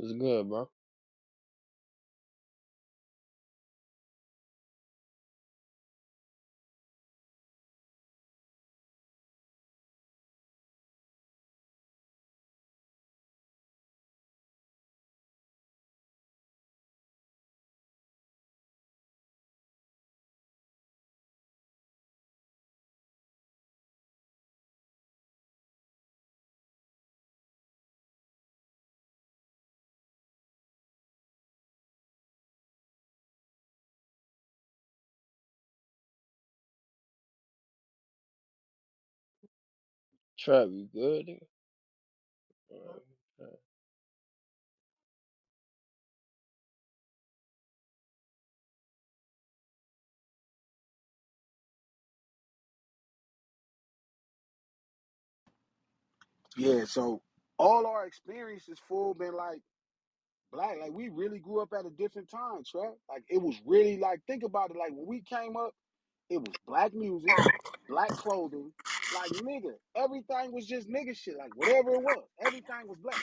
What's good, bro? Trap, you good, nigga? Alright. Yeah, so all our experiences full been like black. Like we really grew up at a different time, Trap. Like it was really like think about it. Like when we came up, it was black music, black clothing. Like nigga, everything was just nigga shit. Like whatever it was, everything was black.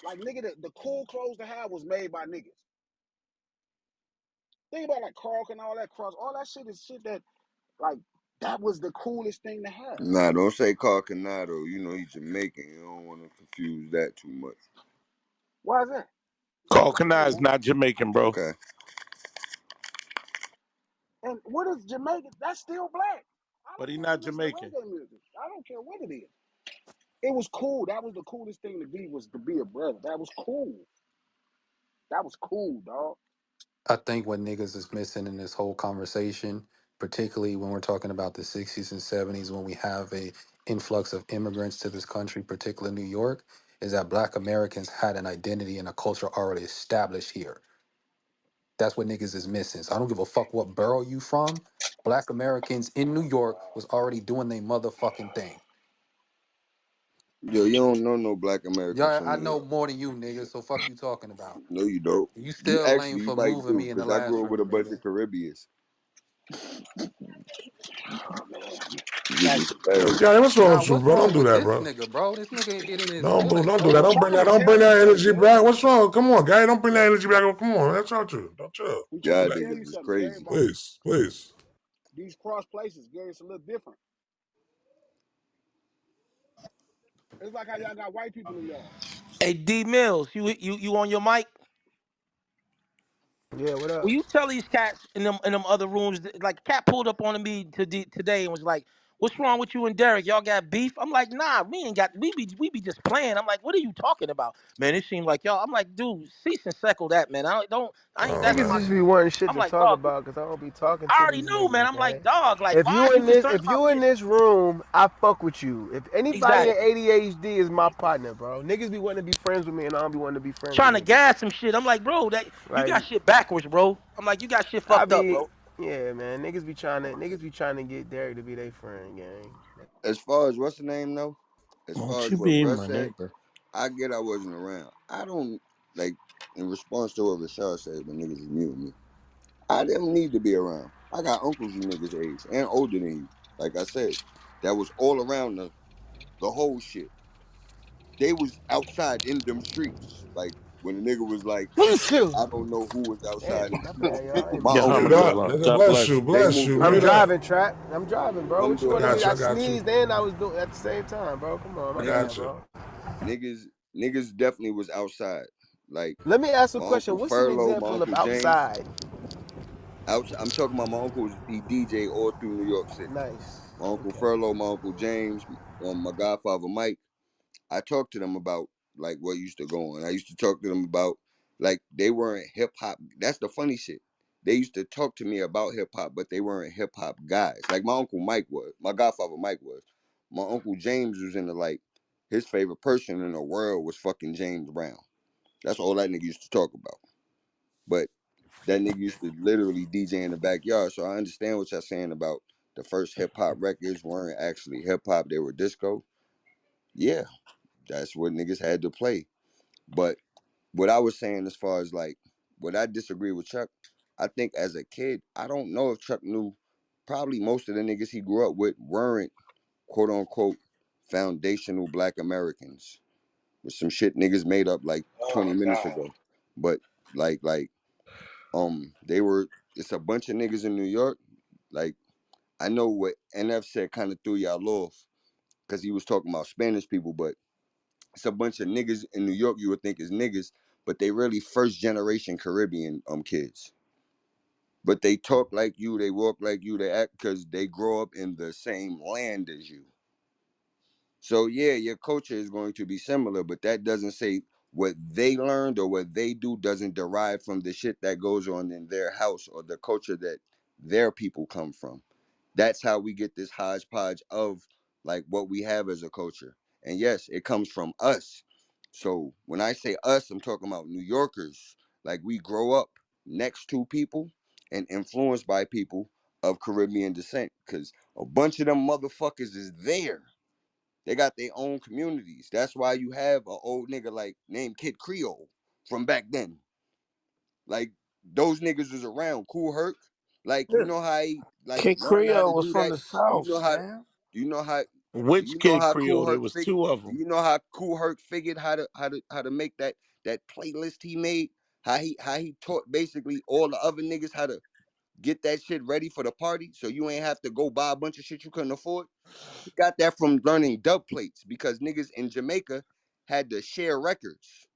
Like nigga, the cool clothes to have was made by niggas. Think about like Carl and all that cross, all that shit is shit that like that was the coolest thing to have. Nah, don't say Carl Canado. You know he's Jamaican. You don't want to confuse that too much. Why is that? Carl Kanai is not Jamaican, bro. Okay. And what is Jamaican? That's still black. I But don't he care if not you listen to Jamaican. reggae music. I don't care what it is. It was cool. That was the coolest thing to be was to be a brother. That was cool. That was cool, dog. I think what niggas is missing in this whole conversation, particularly when we're talking about the 60s and 70s, when we have a influx of immigrants to this country, particularly New York, is that black Americans had an identity and a culture already established here. That's what niggas is missing. So I don't give a fuck what borough you from. Black Americans in New York was already doing their motherfucking thing. Yo, you don't know no black Americans Yeah, from I New know York. more than you, nigga. So fuck you talking about. No, you don't. You You still lame actually, you for might moving do, me in the because I last grew up with a room, bunch nigga. of Caribbeans. Oh man, You that just shit failed. crazy. Johnny, what's wrong Nah, with you, what's bro? Don't wrong do with that, this bro. nigga, bro? This nigga getting his Don't do, feelings, don't do We that. bro. Don't trying bring that. to Don't tell bring you that something, energy back. gang. What's wrong? Come on, guy. Don't bring that energy back. Come on, that's all true. Don't chill. We Don't trying do to Y'all that. tell you niggas is something, gang. crazy. About Please, please. these cross places, gang. It's a little different. It's like how y'all got white people in y'all. Hey, D Mills, you on your mic? Yeah, what Will up? you tell these cats in them other rooms? Like, cat pulled up on me today and was like, "What's wrong with you and Derek? Y'all got beef?" I'm like, "Nah, we ain't got. We be just playing." I'm like, "What are you talking about, man? It seemed like y'all." I'm like, "Dude, cease and settle that, man. I don't. I ain't. Oh That's Niggas my no. just shit." be wanting shit I'm to like, talk "Dog, about because I don't be talking I to already these know, man. niggas, I'm like, gang. dog, like, why is you concerned If about you me?" in this room, I fuck with you. If anybody in Exactly. ADHD is my partner, bro. Niggas be wanting to be friends with me and I don't be wanting to be friends with Trying to niggas. gas some shit. I'm like, bro, that you Like got shit backwards, bro. I'm like, you got shit I fucked up, be bro. yeah, man. Niggas be trying to get Derek to be their friend, gang. As far as what's the name though, as far Won't as you what be Russ my said, neighbor? I get I wasn't around. I don't like in response to what Rashad said when niggas is muting me. I didn't need to be around. I got uncles you niggas age and older than you. Like I said, that was all around the whole shit. They was outside in them streets. Like when the nigga was like, Me too. I don't know who was outside Damn, in the my streets. bad, y'all. I ain't My mean Your to hummer uncles just was. God, low. nigga, God bless bless you, you. They bless moved you. I'm Mute around. up. driving, trap. I'm driving, bro. Them What you I wanted doors. me? got you. I I got you. sneezed and I was doing at the same time, bro. Come on, I my Niggas, bad, got you. bro. niggas definitely was outside. Like Let me ask a my question. uncle What's an Furlough, my example of uncle James. outside? I'm talking about my uncles. He DJ all through New York City. Nice. My uncle Okay. Furlough, my uncle James, my godfather Mike. I talked to them about like what used to go on. I used to talk to them about like they weren't hip hop. That's the funny shit. They used to talk to me about hip hop, but they weren't hip hop guys. Like my uncle Mike was. My godfather Mike was. My uncle James was into like his favorite person in the world was fucking James Brown. That's all that nigga used to talk about. But that nigga used to literally DJ in the backyard. So I understand what y'all saying about the first hip hop records weren't actually hip hop, they were disco. Yeah, that's what niggas had to play. But what I was saying as far as like what I disagree with Chuck, I think as a kid, I don't know if Chuck knew probably most of the niggas he grew up with weren't quote unquote foundational black Americans. with some shit niggas made up like 20 Oh minutes God. ago. But like they were it's a bunch of niggas in New York. Like I know what NF said kind of threw y'all off because he was talking about Spanish people, but it's a bunch of niggas in New York you would think is niggas, but they really first generation Caribbean kids. But they talk like you, they walk like you, they act because they grow up in the same land as you. So yeah, your culture is going to be similar, but that doesn't say what they learned or what they do doesn't derive from the shit that goes on in their house or the culture that their people come from. That's how we get this hodgepodge of like what we have as a culture. And yes, it comes from us. So when I say us, I'm talking about New Yorkers. Like we grow up next to people and influenced by people of Caribbean descent because a bunch of them motherfuckers is there. They got their own communities. That's why you have an old nigga like named Kid Creole from back then. Like those niggas was around. Cool Herc. Like you Yeah. know how he like Kid learned how to Creole was do from that. the You South, know how Sam. do you know how do Which you know Kid how Cool Creole? There Herc was fig two of do them. you know how Cool Herc figured how to make that playlist he made? How he taught basically all the other niggas how to get that shit ready for the party so you ain't have to go buy a bunch of shit you couldn't afford. He got that from learning dub plates because niggas in Jamaica had to share records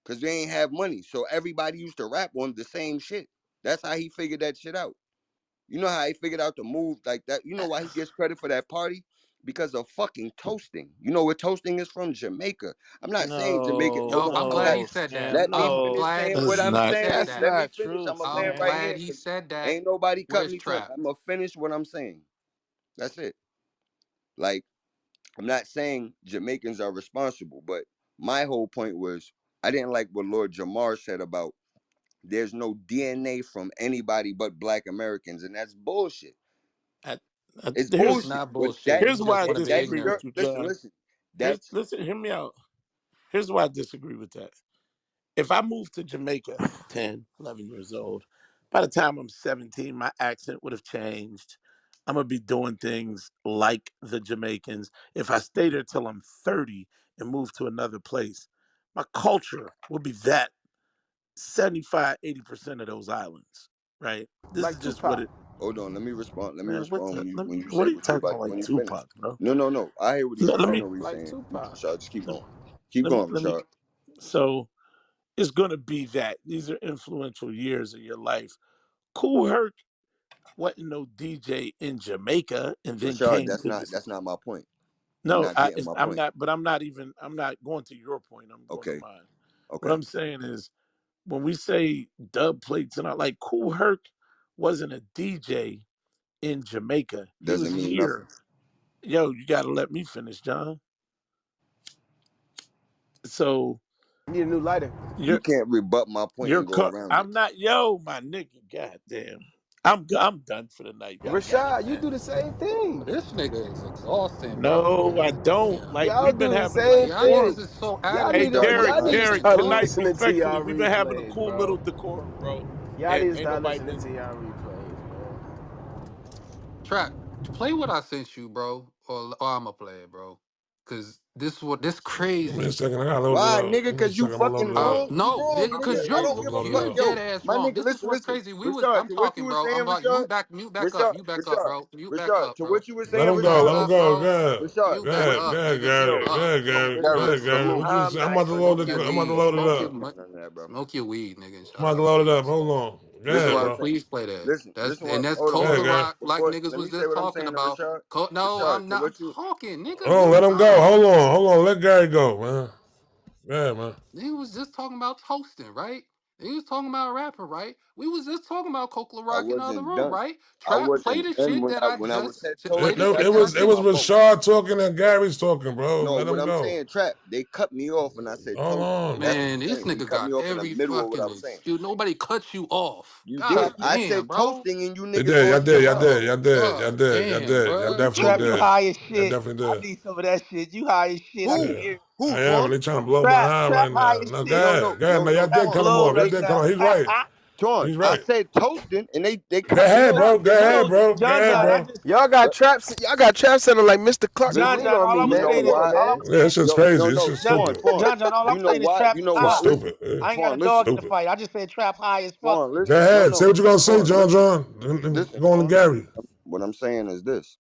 because they ain't have money. So everybody used to rap on the same shit. That's how he figured that shit out. You know how he figured out the move like that? You know why he gets credit for that party? Because of fucking toasting. You know where toasting is from? Jamaica. I'm not saying Jamaica. No, Hold Yo, on, I'm let me glad have, he no, said that. Sam. let me I'm finish No, glad saying what that's I'm he not. said saying. That's that. Let me not finish. true, I'm gonna I'm land right Sam. glad here he because said that. ain't nobody cut Where's me talk. Trap? I'm gonna finish what I'm saying. That's it. Like I'm not saying Jamaicans are responsible, but my whole point was I didn't like what Lord Jamar said about there's no DNA from anybody but Black Americans, and that's bullshit. I, It's It's here's bullshit. not But bullshit. You that's just why I want to be that's disagree ignorant. with your you, listen, John. listen. That's Listen, hear me out. Here's why I disagree with that. If I moved to Jamaica 10, 11 years old, by the time I'm 17, my accent would have changed. I'm going to be doing things like the Jamaicans. If I stay there till I'm 30 and move to another place, my culture will be that 75, 80% of those islands, right? This is Like just what Tupac. it, hold on. Let me respond. Let me man, what respond the, when you what say are you what you talking about about like when you finish. Tupac, bro? No, no, no. I hear what he's saying. Let I me, know what he's Like saying. Tupac. Rashad, just keep let going. Keep me, going, let me, Rashad. so it's going to be that. These are influential years in your life. Kool Herc wasn't no DJ in Jamaica and then Rashad, came that's to not this. that's not my point. You're No, not getting my I'm point. not, but I'm not even, I'm not going to your point. I'm going to Okay. mine. What Okay. I'm saying is when we say dub plates and I like Kool Herc wasn't a DJ in Jamaica. He was Doesn't mean here. nothing. Yo, you got to let me finish, John. So Need a new lighter. You you're, can't rebut my point and go around it. I'm not, yo, my nigga, goddamn. I'm done for the night. Y'all got it, Rashad, you man. do the same But thing. this nigga is exhausting, bro. No, I don't. Damn. Like Y'all we've been do the having same like Y'all cool. niggas thing. is so Hey, Rashad, aggravating, you Derek, Y'all need lying. to Derek, start tonight, listening to respectfully, y'all we've been having a replays, cool little bro. decorum, bro. Y'all And need to ain't start nobody listening been. to y'all replays, man. Trap, play what I sent you, bro, or I'ma play it, bro. Cause this Give me a crazy. second. I gotta load it Why, up. nigga? Give me a Cause you second. I'm gonna load fucking it up. wrong. You No, wrong, nigga, nigga. cause I I'm don't you gonna give a load it fuck. you up. dead Yo, ass my wrong. nigga, This is listen, what's listen. crazy. Rashad, I'm to what you talking, were bro. saying, You Rashad. back mute back up. Rashad, Mute back up, Rashad, bro. Mute back Rashad, up, to bro. what you were Let saying, him Mute go. back Rashad. Let him up, go. bro. Go ahead. Rashad, Mute Go back listen. ahead. Go up, ahead. nigga. Go Mute Yo, ahead. Go up. ahead, yo, Gary. Go Derek, ahead, Nigga. Gary. salute. I'm I'm about to load asking it. Smoke you. your I'm about to weed. load it Smoke your up. smoke your weed, nigga. I'm Shut about to up, load it up. please. Hold on. Go This is ahead, what I'm Yeah, bro. saying. please play that. Listen, That's listen. and that's Hold Go on, Coke ahead, hold the on. Gary. Rock, like Before, niggas let me was say just what I'm talking saying to about. Rashad. No, Rashad, I'm to not what you, talking, nigga. Hold on. Let Mute him go. up. Hold on. Hold on. Let Gary go, man. Yeah, man. He was just talking about toasting, right? He was talking about rapping, right? We was just talking about Coke I Rock in the other wasn't room, done. right? I Trap, play wasn't the done shit when that I I when I was just said play It, the toasting. no, Y'all shit it that I kept was it cutting was my just phone. Rashad talking and Gary's talking, bro. No, Let what him I'm go. saying, Trap. They cut me off when I said Hold toasting. on. That's what man, you're this saying. You nigga cut me got off in the every middle of what I fucking was saying. excuse. Nobody cut you off. You God did. I damn, said bro. toasting, and you They niggas did. all Y'all shut did. Y'all up. did. Yo, Y'all did. Y'all god did. Y'all damn, did. Y'all bro. definitely Trap, you did. high as Y'all shit. definitely I did. need some of that shit. You high as shit. I can Who? Yeah. hear it. Who, I am, Twan? and they trying to blow my Trap, high trap right high now. as No, go shit. No, ahead. no, Go ahead. no, No, y'all no. Trap did cut Listen, him low off. Y'all right did listen. cut him now. off. He's right. Twan, He's I right. said toasting, and they Go cut me ahead, off. bro. Go You ahead, know, bro. Go John ahead, John, I bro. just Y'all got traps. Y'all got trap sounding like Mr. Clark John Listen, John, Lean on all me, I'm you gonna know say man. is, why? Come on, Yeah, that man. shit's No, crazy. no, This no, shit's John, stupid. Twan. John, all I'm You know saying is why? trap You know high. why? This Listen, stupid. I ain't got Twan, a dog listen, in the fight. I just said trap high as Twan, fuck. Go listen. No, ahead. Say no, what you gonna say, Twan, John. listen, John. And listen, go on to Twan. Gary. What I'm saying is this.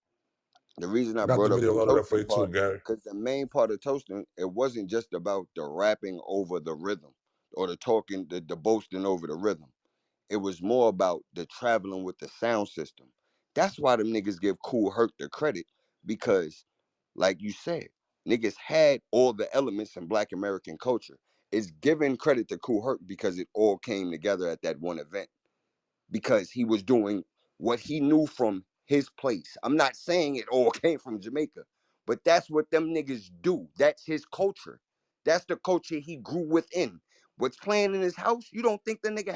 The reason I I got the brought up video the loaded up for toasting you too, part, Gary. because the main part of toasting, it wasn't just about the rapping over the rhythm or the talking, the boasting over the rhythm. It was more about the traveling with the sound system. That's why them niggas give Cool Herc the credit, because, like you said, niggas had all the elements in Black American culture. It's giving credit to Cool Herc because it all came together at that one event, because he was doing what he knew from his place. I'm not saying it all came from Jamaica, but that's what them niggas do. That's his culture. That's the culture he grew within. What's playing in his house? You don't think the nigga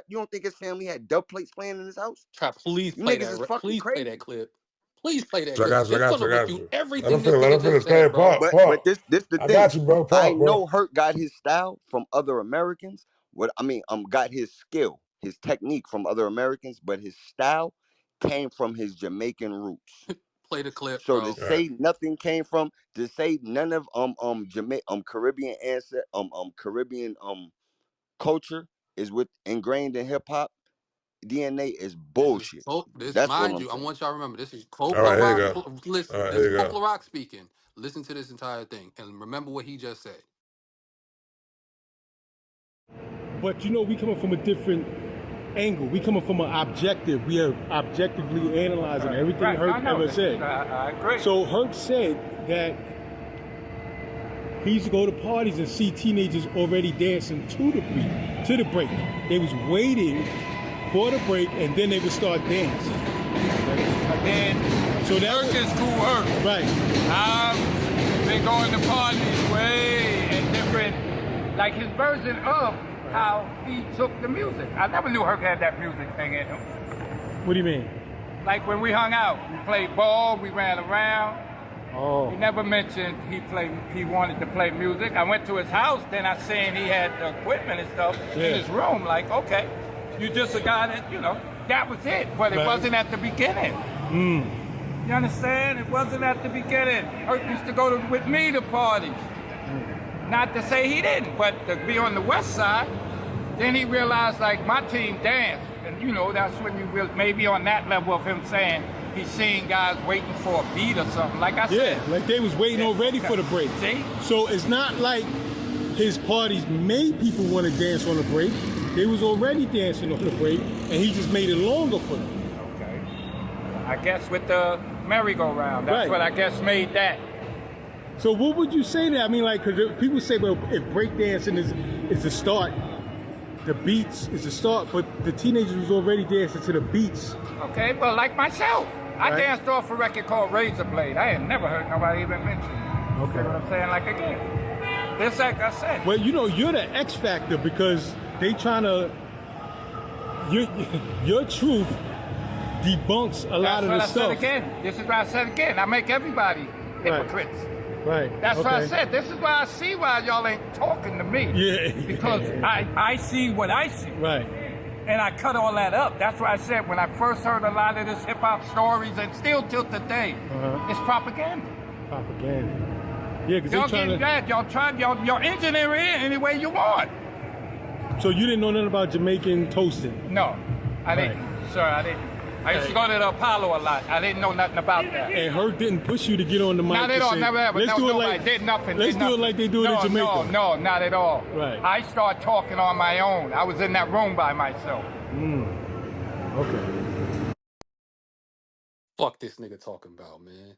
you don't think his family had dub plates playing in his house? Trap, please You play niggas that. is fucking Please play that crazy. clip. Please play that So I clip. got you. I It's got gonna you. I got refute you. everything this Let him nigga just finish. Go said, ahead, bro. Pop. But Pop. this the I thing. got you, bro. I Pop, bro. know Hurt got his style from other Americans. What I mean, got his skill, his technique from other Americans, but his style came from his Jamaican roots. Play the clip, So to bro. All right. say nothing came from, to say none of Caribbean Caribbean culture is with ingrained in hip hop DNA is This is bullshit. this, That's what mind I'm you. I saying. want y'all to remember this is Coke All right. Here you Rock. go. All Listen, right. this Here is you Coke go. Rock speaking. Listen to this entire thing and remember what he just said. But you know, we coming from a different angle. We coming from an objective. We are objectively analyzing everything Right, I Herc know ever that. said. I agree. So Herc said that he used to go to parties and see teenagers already dancing to the beat, to the break. They was waiting for the break and then they would start dancing. But then, So that work was, is cool work. right. I've been going to parties way and different, like his version of how he took the music. I never knew Herc had that music thing in him. What do you mean? Like when we hung out, we played ball, we ran around. Oh. He never mentioned he wanted to play music. I went to his house, then I seen he had the equipment and stuff in his room. Like, okay, you just a guy that, that was it. But it Right. wasn't at the beginning. You understand? It wasn't at the beginning. Herc used to go with me to parties. Not to say he didn't, but to be on the west side. Then he realized, like, my team danced. And, that's when you will maybe on that level of him saying he's seeing guys waiting for a beat or something. Like I said. Yeah, like they was waiting already for the break. See? So it's not like his parties made people want to dance on the break. They was already dancing on the break, and he just made it longer for them. Okay. I guess with the merry-go-round, that's Right. what I guess made that. So what would you say to that? I mean, like, because people say, well, if breakdancing is the start, the beats is the start, but the teenagers was already dancing to the beats. Okay, well, like myself. I Right. danced off a record called Razor Blade. I had never heard nobody even mention it. Okay. See what I'm saying? Like, again, this, like I said. Well, you're the X factor because they trying to, your truth debunks a lot of the That's what I stuff. said again. This is what I said again. I make everybody hypocrites. Right. That's what I okay. said. This is why I see why y'all ain't talking to me. Yeah. Because I see what I see. Right. And I cut all that up. That's why I said when I first heard a lot of this hip hop stories, and still till today, it's propaganda. Propaganda. Yeah, because Y'all they trying getting that. Y'all engineer it any way you want. So you didn't know nothing about Jamaican toasting? No, I didn't. Sir, I didn't. I used to go to the Apollo a lot. I didn't know nothing about that. And Herc didn't push you to get on the mic. Not at to all, say, never ever. Let's No, do it nobody like did nothing. Let's did do it nothing. like they do it in Jamaica. No, not at all. Right. I started talking on my own. I was in that room by myself. Okay. Fuck this nigga talking about, man.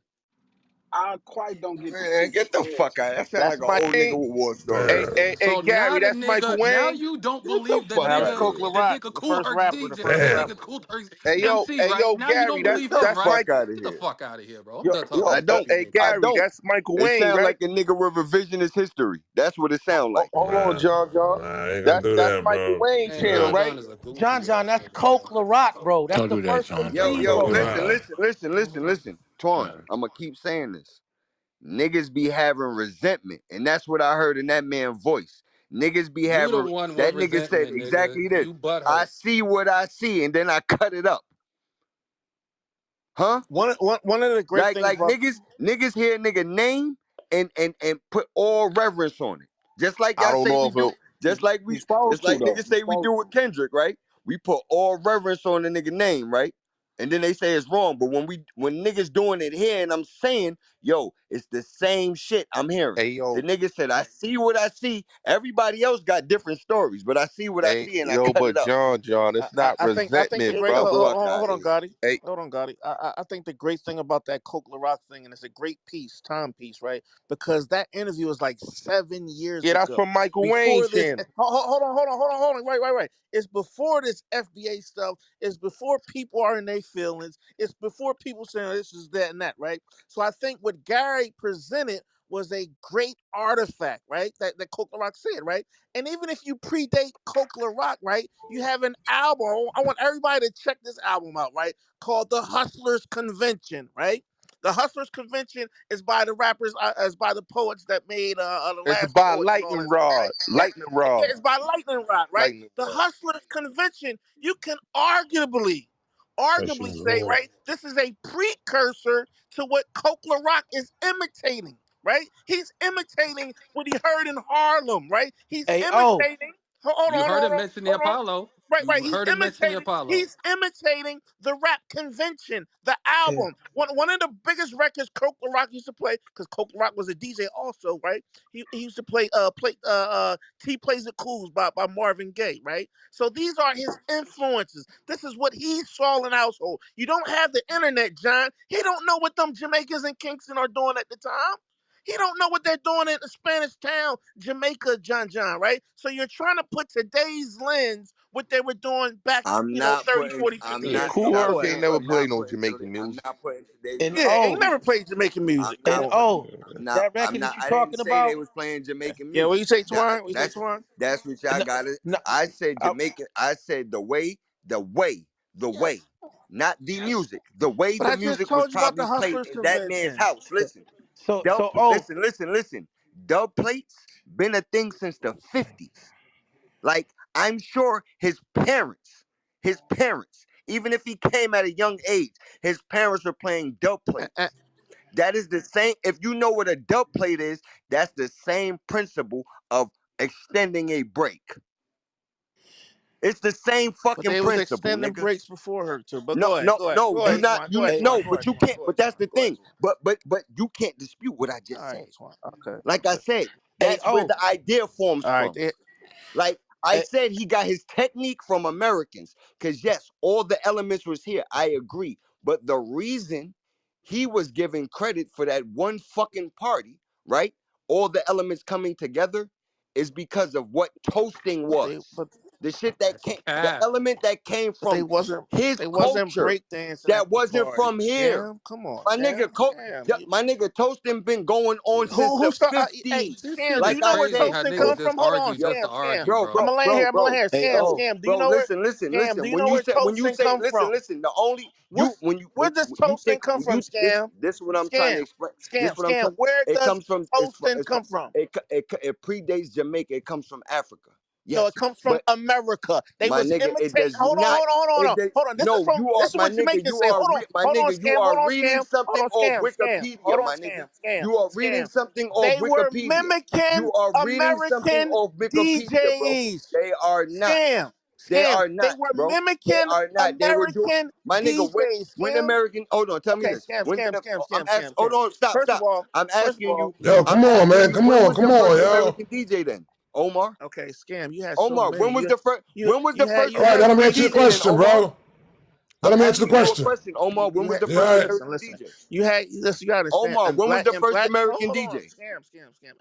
I quite don't get the Man, get the fuck out. That sound That's like an my old nigga thing. with war Man. stories. Hey, So now Gary, the that's Michael nigga, now Wayne. you don't Get the believe the fuck That was out of nigga, Coke here. the LaRock, nigga the Cool first Herc rapper, the DJ, first the Damn. nigga rapper. Cool Herc Hey MC, right? yo, Now you Gary, don't Get believe the him, that's right? fuck Mike. out of Get the here. fuck out of here, bro. I'm Yo, done yo, talking I to this don't. Hey, nigga. I Gary, don't. that's Michael It Wayne, sounds right? like a nigga with revisionist history. That's what it sounds like. Hold on, Nah. John. Nah, I ain't gonna That's do that's that, Michael bro. Wayne Man, channel, John Nah. right? John is a goofy John John, ass that's nigga, Coke man. Rock, bro. That's Don't the do that, first John Yo, MC, John. yo, Coke bro. listen, Lie. listen, listen, listen, listen. Twan, Man. I'm gonna keep saying this. Niggas be having resentment, and that's what I heard in that man's voice. Niggas be You the having one with that nigga said resentment, nigga. exactly this. You I butthurt. see what I see, and then I cut it up. Huh? One of the great things Like about niggas hear nigga name and put all reverence on it. Just like I y'all don't say know we if do. he's supposed Just to like though. niggas He's say we supposed do with to. Kendrick, right? We put all reverence on the nigga name, right? And then they say it's wrong. But when niggas doing it here and I'm saying, yo, it's the same shit I'm hearing. Hey The yo, nigga said, I see what I see. Everybody else got different stories, but I see what I hey see and I yo, cut it but up. John, it's not I think the resentment, Get great the brother. fuck out of hold on, here. Gotti. Hey, Hold on, Gotti. I think the great thing about that Coke Rock thing, and it's a great piece, time piece, right? Because that interview was like 7 years yeah, that's ago. from Michael Wayne Before this, channel. hold on. Right. It's before this FBA stuff. It's before people are in their feelings. It's before people saying this is that and that, right? So I think what Gary presented was a great artifact, right? That Coke Rock said, right? And even if you predate Coke Rock, right, you have an album. I want everybody to check this album out, right? Called The Hustlers Convention, right? The Hustlers Convention is by the rappers, is by the poets that made the It's last by poets and all Lightning that stuff, Rod. right? Yeah, Lightning yeah, Rod. it's by Lightning Rod, right? Lightning The Rod. Hustlers Convention, you can That shit arguably was say, hard. right, this is a precursor to what Coke Rock is imitating, right? He's imitating what he heard in Harlem, right? He's Hey, oh, imitating. You heard him mention the Apollo. Right. You heard him mention the Apollo. He's imitating the rap convention, the and, album. One of the biggest records Coke Rock used to play, because Coke Rock was a DJ also, right? He used to play T Plays It Cools by Marvin Gaye, right? So these are his influences. This is what he saw in household. You don't have the internet, John. He don't know what them Jamaicans in Kingston are doing at the time. He don't know what they're doing in the Spanish town, Jamaica, John, right? So you're trying to put today's lens what they were doing back, I'm not 30, putting 40, 50 I'm Yeah, years not Cool ago. stop Go Herc ahead, ain't saying go never I'm ahead. played not no putting Jamaican I'm music. not putting today's and music Yeah, on ain't oh, never people. played Jamaican music. Go and ahead. oh, Yeah. that record that you I didn't talking say they about? was playing Jamaican Yeah, what music. you say, That Twan? What you say, Twan? that's what y'all No, got it. no, I said I, Jamaican. I said the way, not the music. The way But the I just music was told you about the probably played Hustlers in that man's Convention. house. Listen, oh, listen. Dub plates been a thing since the 50s. Like, I'm sure his parents, even if he came at a young age, his parents were playing dub Uh, plates. That is the same. If you know what a dub plate is, that's the same principle of extending a break. It's the same but fucking they was principle, extending nigga. breaks before her too. But No, go ahead, no, go ahead, no. go You ahead, not. Twan. You Go not, ahead, no. Twan. Go But ahead, you Twan. can't. Go But ahead, that's Twan. the Go ahead, thing. Twan. But you can't dispute what I All just right, said. Twan. Okay, Like I okay. said, hey, that's where oh, the idea forms All right. from. Like I hey, said, he got his technique from Americans. Because yes, all the elements was here. I agree. But the reason he was given credit for that one fucking party, right? All the elements coming together is because of what toasting But they, was. but The shit that That's came, the cap. element that came but they from wasn't his they wasn't culture breakdancing at that the wasn't party. from here. Scam, come on, My nigga, scam. my nigga toasting been going on since Who the start? Hey, 50s. This scam. shit Do is you Like know I where crazy said, how toasting yo, niggas come just from? Hold on, argue yo, just to scam. argue, bro, bro. I'm bro, gonna land bro, here. I'm gonna bro, land here. hey, oh, Do you bro. know where Listen. scam? Do you When know you where say, when you toasting say, come from? listen. The only you, What's when where does you toasting think, come when from? you Scam, this is what I'm trying to scam, explain. This scam, what I'm scam. trying. Where It does comes from. toasting come from? It predates Jamaica. It comes from Africa. No, it Yes, comes from but America. They my was nigga, it imitating. does not. Hold on. No, you are This is my what nigga. Jamaicans say. My Hold on, nigga. You scam. are Hold on, reading scam. Hold something on, off scam, scam. Wikipedia, Hold on, my nigga. scam, scam, You are reading scam. something off They were Wikipedia. mimicking You are reading something American off Wikipedia, bro. DJs. They are not. Scam, They scam. are They not, were bro. They mimicking are not. They were doing. American My nigga, DJs. when Scam. American. Hold on. Tell me Okay, this. scam, When scam, did scam, I'm scam, asking? scam, Hold scam. on. Stop. First of Stop. all, I'm first of asking all, you. Yo, I'm come on, asking man. you. When was Come your on, first yo. American DJ then, Omar? okay, scam. You had so Omar, many. when was the first? You When was you the had first you All right, had let him American answer the DJ then, question, Omar? bro. Let I'm him answer the asking you a question. question, Omar. When was the Yeah, first all right. American listen. DJ? You had listen. You gotta understand. Omar, And when was black the and first black. American Hold on. DJ? Scam.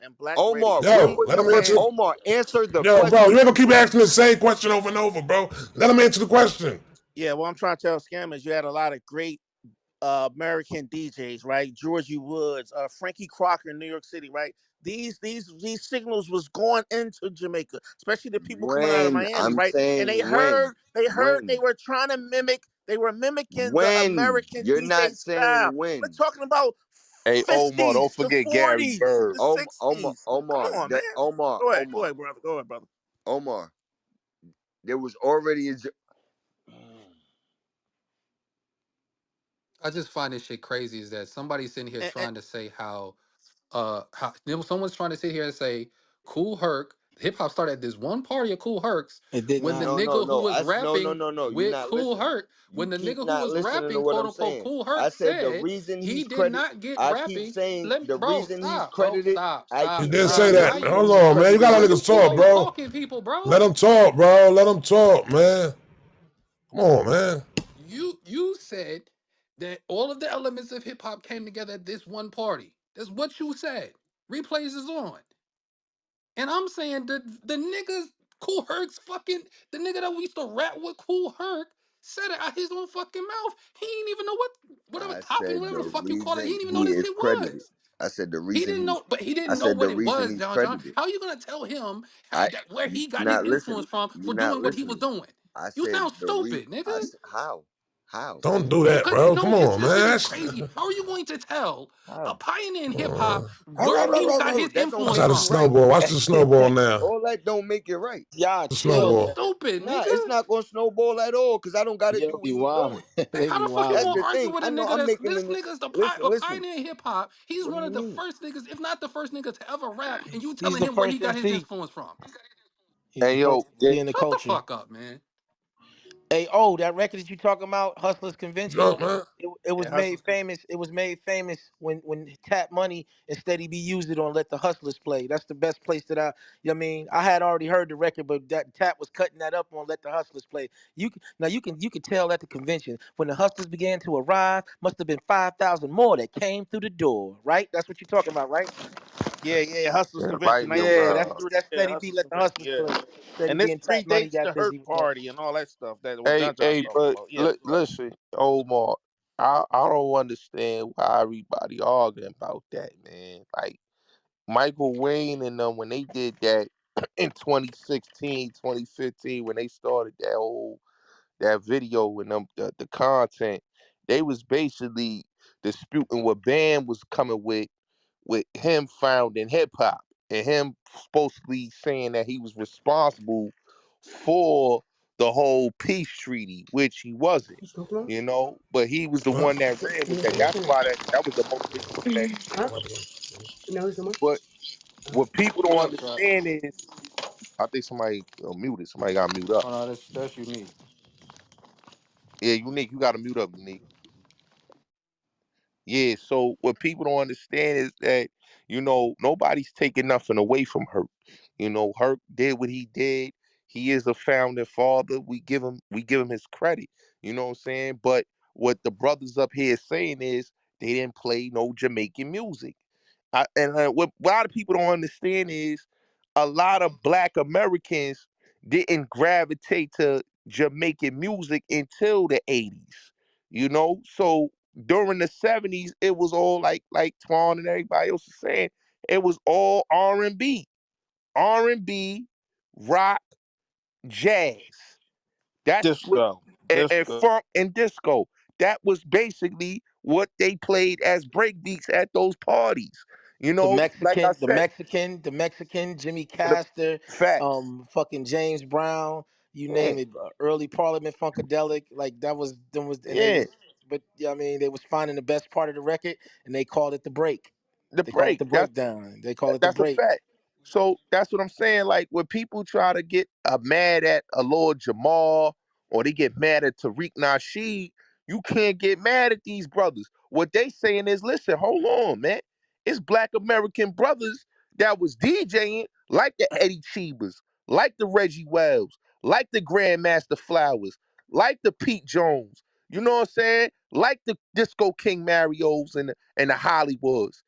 And black Omar, radio. when Yo, was let the him You first? had answer. Omar, answer the Yo, bro, you question. ain't gonna keep asking the same question over and over, bro. Let him answer the question. yeah. What I'm trying to tell scam is you had a lot of great American DJs, right? Georgie Woods, Frankie Crocker in New York City, right? These signals was going into Jamaica, especially the people coming out of When Miami, I'm right? And saying when, they when, were trying to mimic. They were mimicking the when American you're DJ not style. saying We're when. talking about Hey, Omar, don't 50s, the forget Gary 40s, Bird. the Omar, 60s. Come Omar, on, man. that Omar, Go ahead, Omar, brother. Go ahead, brother. Omar. There was already a. I just find this shit crazy is that somebody's sitting here And trying to say how someone's trying to sit here and say Cool Herc hip hop started at this one party of Cool Herc's It did when the not. No, no, nigga who no. was No, no, rapping no, no. You're with not Cool listening. Herc, when You the keep nigga who not was listening to rapping what quote I'm unquote saying. Cool Herc I said the said reason he he's did credit. not get I keep rapping. saying Let me, the bro, reason he's stop, bro, credited. stop, I He stop, keep did say stop. saying the Now that. you, reason Hold he's on, man. You credited gotta bro, let with niggas you talk, over bro. talking people, bro. Let them talk, bro. Let them talk, man. Come on, man. You said that all of the elements of hip hop came together at this one party. That's what you said. Replays is on. And I'm saying the niggas Cool Herc's fucking the nigga that we used to rap with Cool Herc said it out his own fucking mouth. He didn't even know what whatever I topping, said whatever the the fuck you call it. He reason didn't even know he this is shit credited. was. I said the He reason didn't he's. know, but he I didn't know said what the it reason was, he's John. credited. How are you gonna tell him I where you he got his not influence listening. from You're for not doing what he was listening. doing? I You said sound stupid, nigga. how Don't do that, Cause bro. Come no, on, this shit man. is crazy. How are you going to tell a how. pioneer in hip hop where he got his That don't Watch influence how make the you from? right. snowball. Watch the snowball now. All that don't make it right. Y'all The You chill, snowball. man. stupid, Nah, nigga. it's not gonna snowball at all because I don't got to Yo do what be he wild. doing. They How be the fuck you wild. That's gonna the argue thing. with a I know nigga I'm that's making this it. nigga's Listen, a listen. pioneer in hip hop? He's What do one you of the mean? first niggas, if not the first nigga to ever rap, and you He's telling the him where he first got his MC. influence from. He's the Hey, first yo, MC in the Shut the culture. fuck up, man. Hey, oh, that record that you talking about, Hustlers Convention, Drunk, man. it was and made Hustle. famous. It was made famous when Tap Money instead he be used it on Let the Hustlers Play. That's the best place that you know what I mean, I had already heard the record, but that Tap was cutting that up on Let the Hustlers Play. Now you can tell at the convention when the Hustlers began to arrive, must have been 5,000 more that came through the door. Right? That's what you're talking about, right? yeah, Hustlers Everybody Convention, know. Yeah, that's yeah, Steady B Hustlers Let the Convention, Hustlers yeah. Play. Steady And B this and Tap Money predates the got Hurt busy with that. Party and all that stuff that what Hey, John John's hey, talking but about. Yeah, but go ahead. listen, Omar. I don't understand why everybody arguing about that, man. Like Michael Wayne and them when they did that in 2016, 2015, when they started that video and the content, they was basically disputing what Bam was coming with him founding hip hop and him supposedly saying that he was responsible for the whole peace treaty, which he wasn't, but he was the Drunk. one that ran with that. That's why that was the motivation for that shit. But what people Mute don't up, Trap. understand is, I think somebody muted. Somebody got to mute up. Oh no, that's unique. Yeah, Unique, you got to mute up, Unique. Yeah, so what people don't understand is that, nobody's taking nothing away from Herc. Herc did what he did. He is a founding father. We give him his credit. You know what I'm saying? But what the brothers up here saying is they didn't play no Jamaican music. What a lot of people don't understand is a lot of Black Americans didn't gravitate to Jamaican music until the 80s. So during the 70s, it was all like Twan and everybody else is saying, it was all R&B, rock, jazz. That's what Disco. and Disco. funk and disco. That was basically what they played as breakbeats at those parties. Like I said, The Mexican, Jimmy the Castor, facts. fucking James Brown, you Yeah, name it, early Parliament Funkadelic, like and they yeah. was, but yeah, I mean, they was finding the best part of the record, and they called it the break. The They call it break. the breakdown. They call it the That's a break. fact. So that's what I'm saying. Like when people try to get mad at a Lord Jamal or they get mad at Tariq Nasheed, you can't get mad at these brothers. What they saying is, listen, hold on, man. It's Black American brothers that was DJing like the Eddie Cheebas, like the Reggie Wells, like the Grandmaster Flowers, like the Pete Jones. You know what I'm saying? Like the Disco King Marios and the Hollywoods.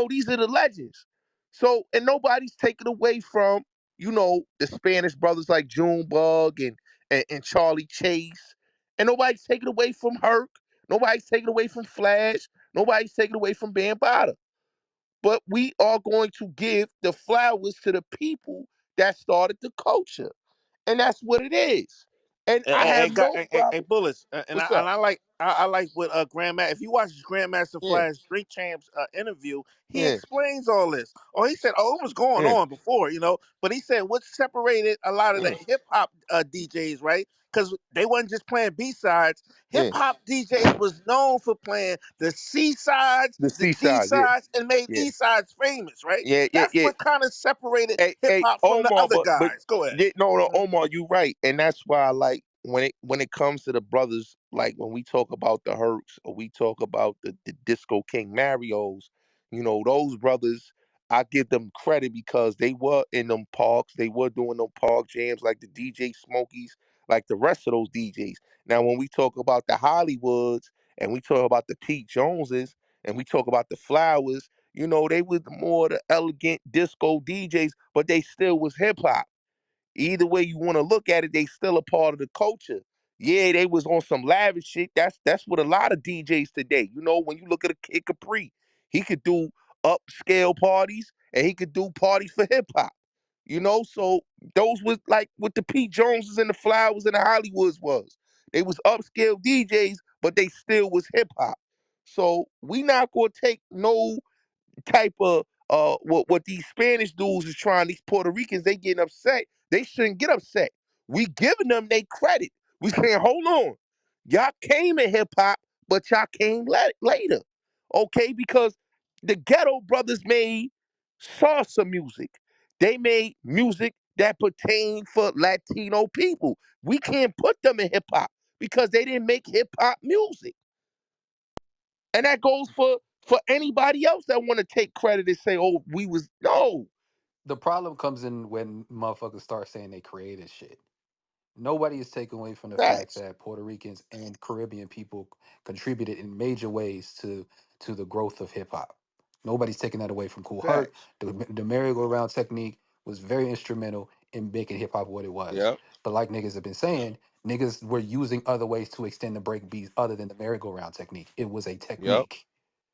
These are the legends. So, and nobody's taken away from, the Spanish brothers like Junebug and Charlie Chase. And nobody's taken away from Herc. Nobody's taken away from Flash. Nobody's taken away from Bambaataa. But we are going to give the flowers to the people that started the culture. And that's what it is. And I have no Hey, problem. Bullets, What's up? I like what Grandmaster. If you watch Grandmaster Yeah, Flash Drink Champs interview, he yeah, explains all this. Oh, he said, oh, it was going yeah, on before, but he said what separated a lot of the yeah, hip hop DJs, right? Because they wasn't just playing B sides. Hip yeah. hop DJs was known for playing the C sides, The the D seaside, yeah, sides, and made yeah, E sides famous, right? yeah, yeah, That's yeah. what kind of separated Hey, hip hey, hop from the Omar, other but guys. Go ahead. yeah, no, no, Omar, you right, and that's why I like when it comes to the brothers, like when we talk about the Hurts or we talk about the Disco King Marios, those brothers, I give them credit because they were in them parks, they were doing them park jams like the DJ Smokies, like the rest of those DJs. Now, when we talk about the Hollywoods and we talk about the Pete Joneses and we talk about the Flowers. They was more the elegant disco DJs, but they still was hip hop. Either way you want to look at it, they still a part of the culture. Yeah, they was on some lavish shit. That's what a lot of DJs today. When you look at a Kid Capri, he could do upscale parties and he could do parties for hip hop. So those was like what the Pete Joneses and the Flowers and the Hollywoods was. They was upscale DJs, but they still was hip hop. So we not gonna take no type of what these Spanish dudes is trying. These Puerto Ricans, they getting upset. They shouldn't get upset. We giving them they credit. We saying, hold on, y'all came in hip hop, but y'all came later, okay? Because the Ghetto Brothers made salsa music. They made music that pertained for Latino people. We can't put them in hip hop because they didn't make hip hop music. And that goes for anybody else that want to take credit and say, "Oh, we was no The problem comes in when motherfuckers start saying they created shit. Nobody is taking away from the fact facts, that Puerto Ricans and Caribbean people contributed in major ways to the growth of hip hop. Nobody's taking that away from Cool Herc. facts." The merry-go-round technique was very instrumental in making hip hop what it was. Yep, But like niggas have been saying, niggas were using other ways to extend the break beats other than the merry-go-round technique. It was a yep. technique.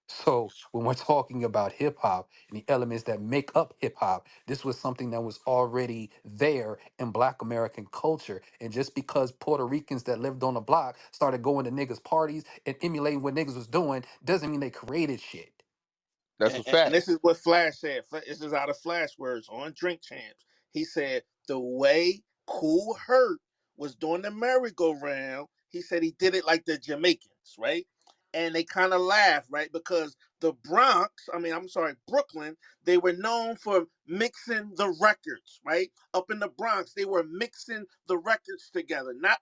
So when we're talking about hip hop and the elements that make up hip hop, this was something that was already there in Black American culture. And just because Puerto Ricans that lived on the block started going to niggas' parties and emulating what niggas was doing, doesn't mean they created shit. That's a And fact. this is what Flash said. This is out of Flash words on Drink Champs. He said the way Cool Hurt was doing the merry-go-round, he said he did it like the Jamaicans, right? And they kind of laughed, right? Because the Bronx, I'm sorry, Brooklyn, they were known for mixing the records, right? Up in the Bronx, they were mixing the records together, not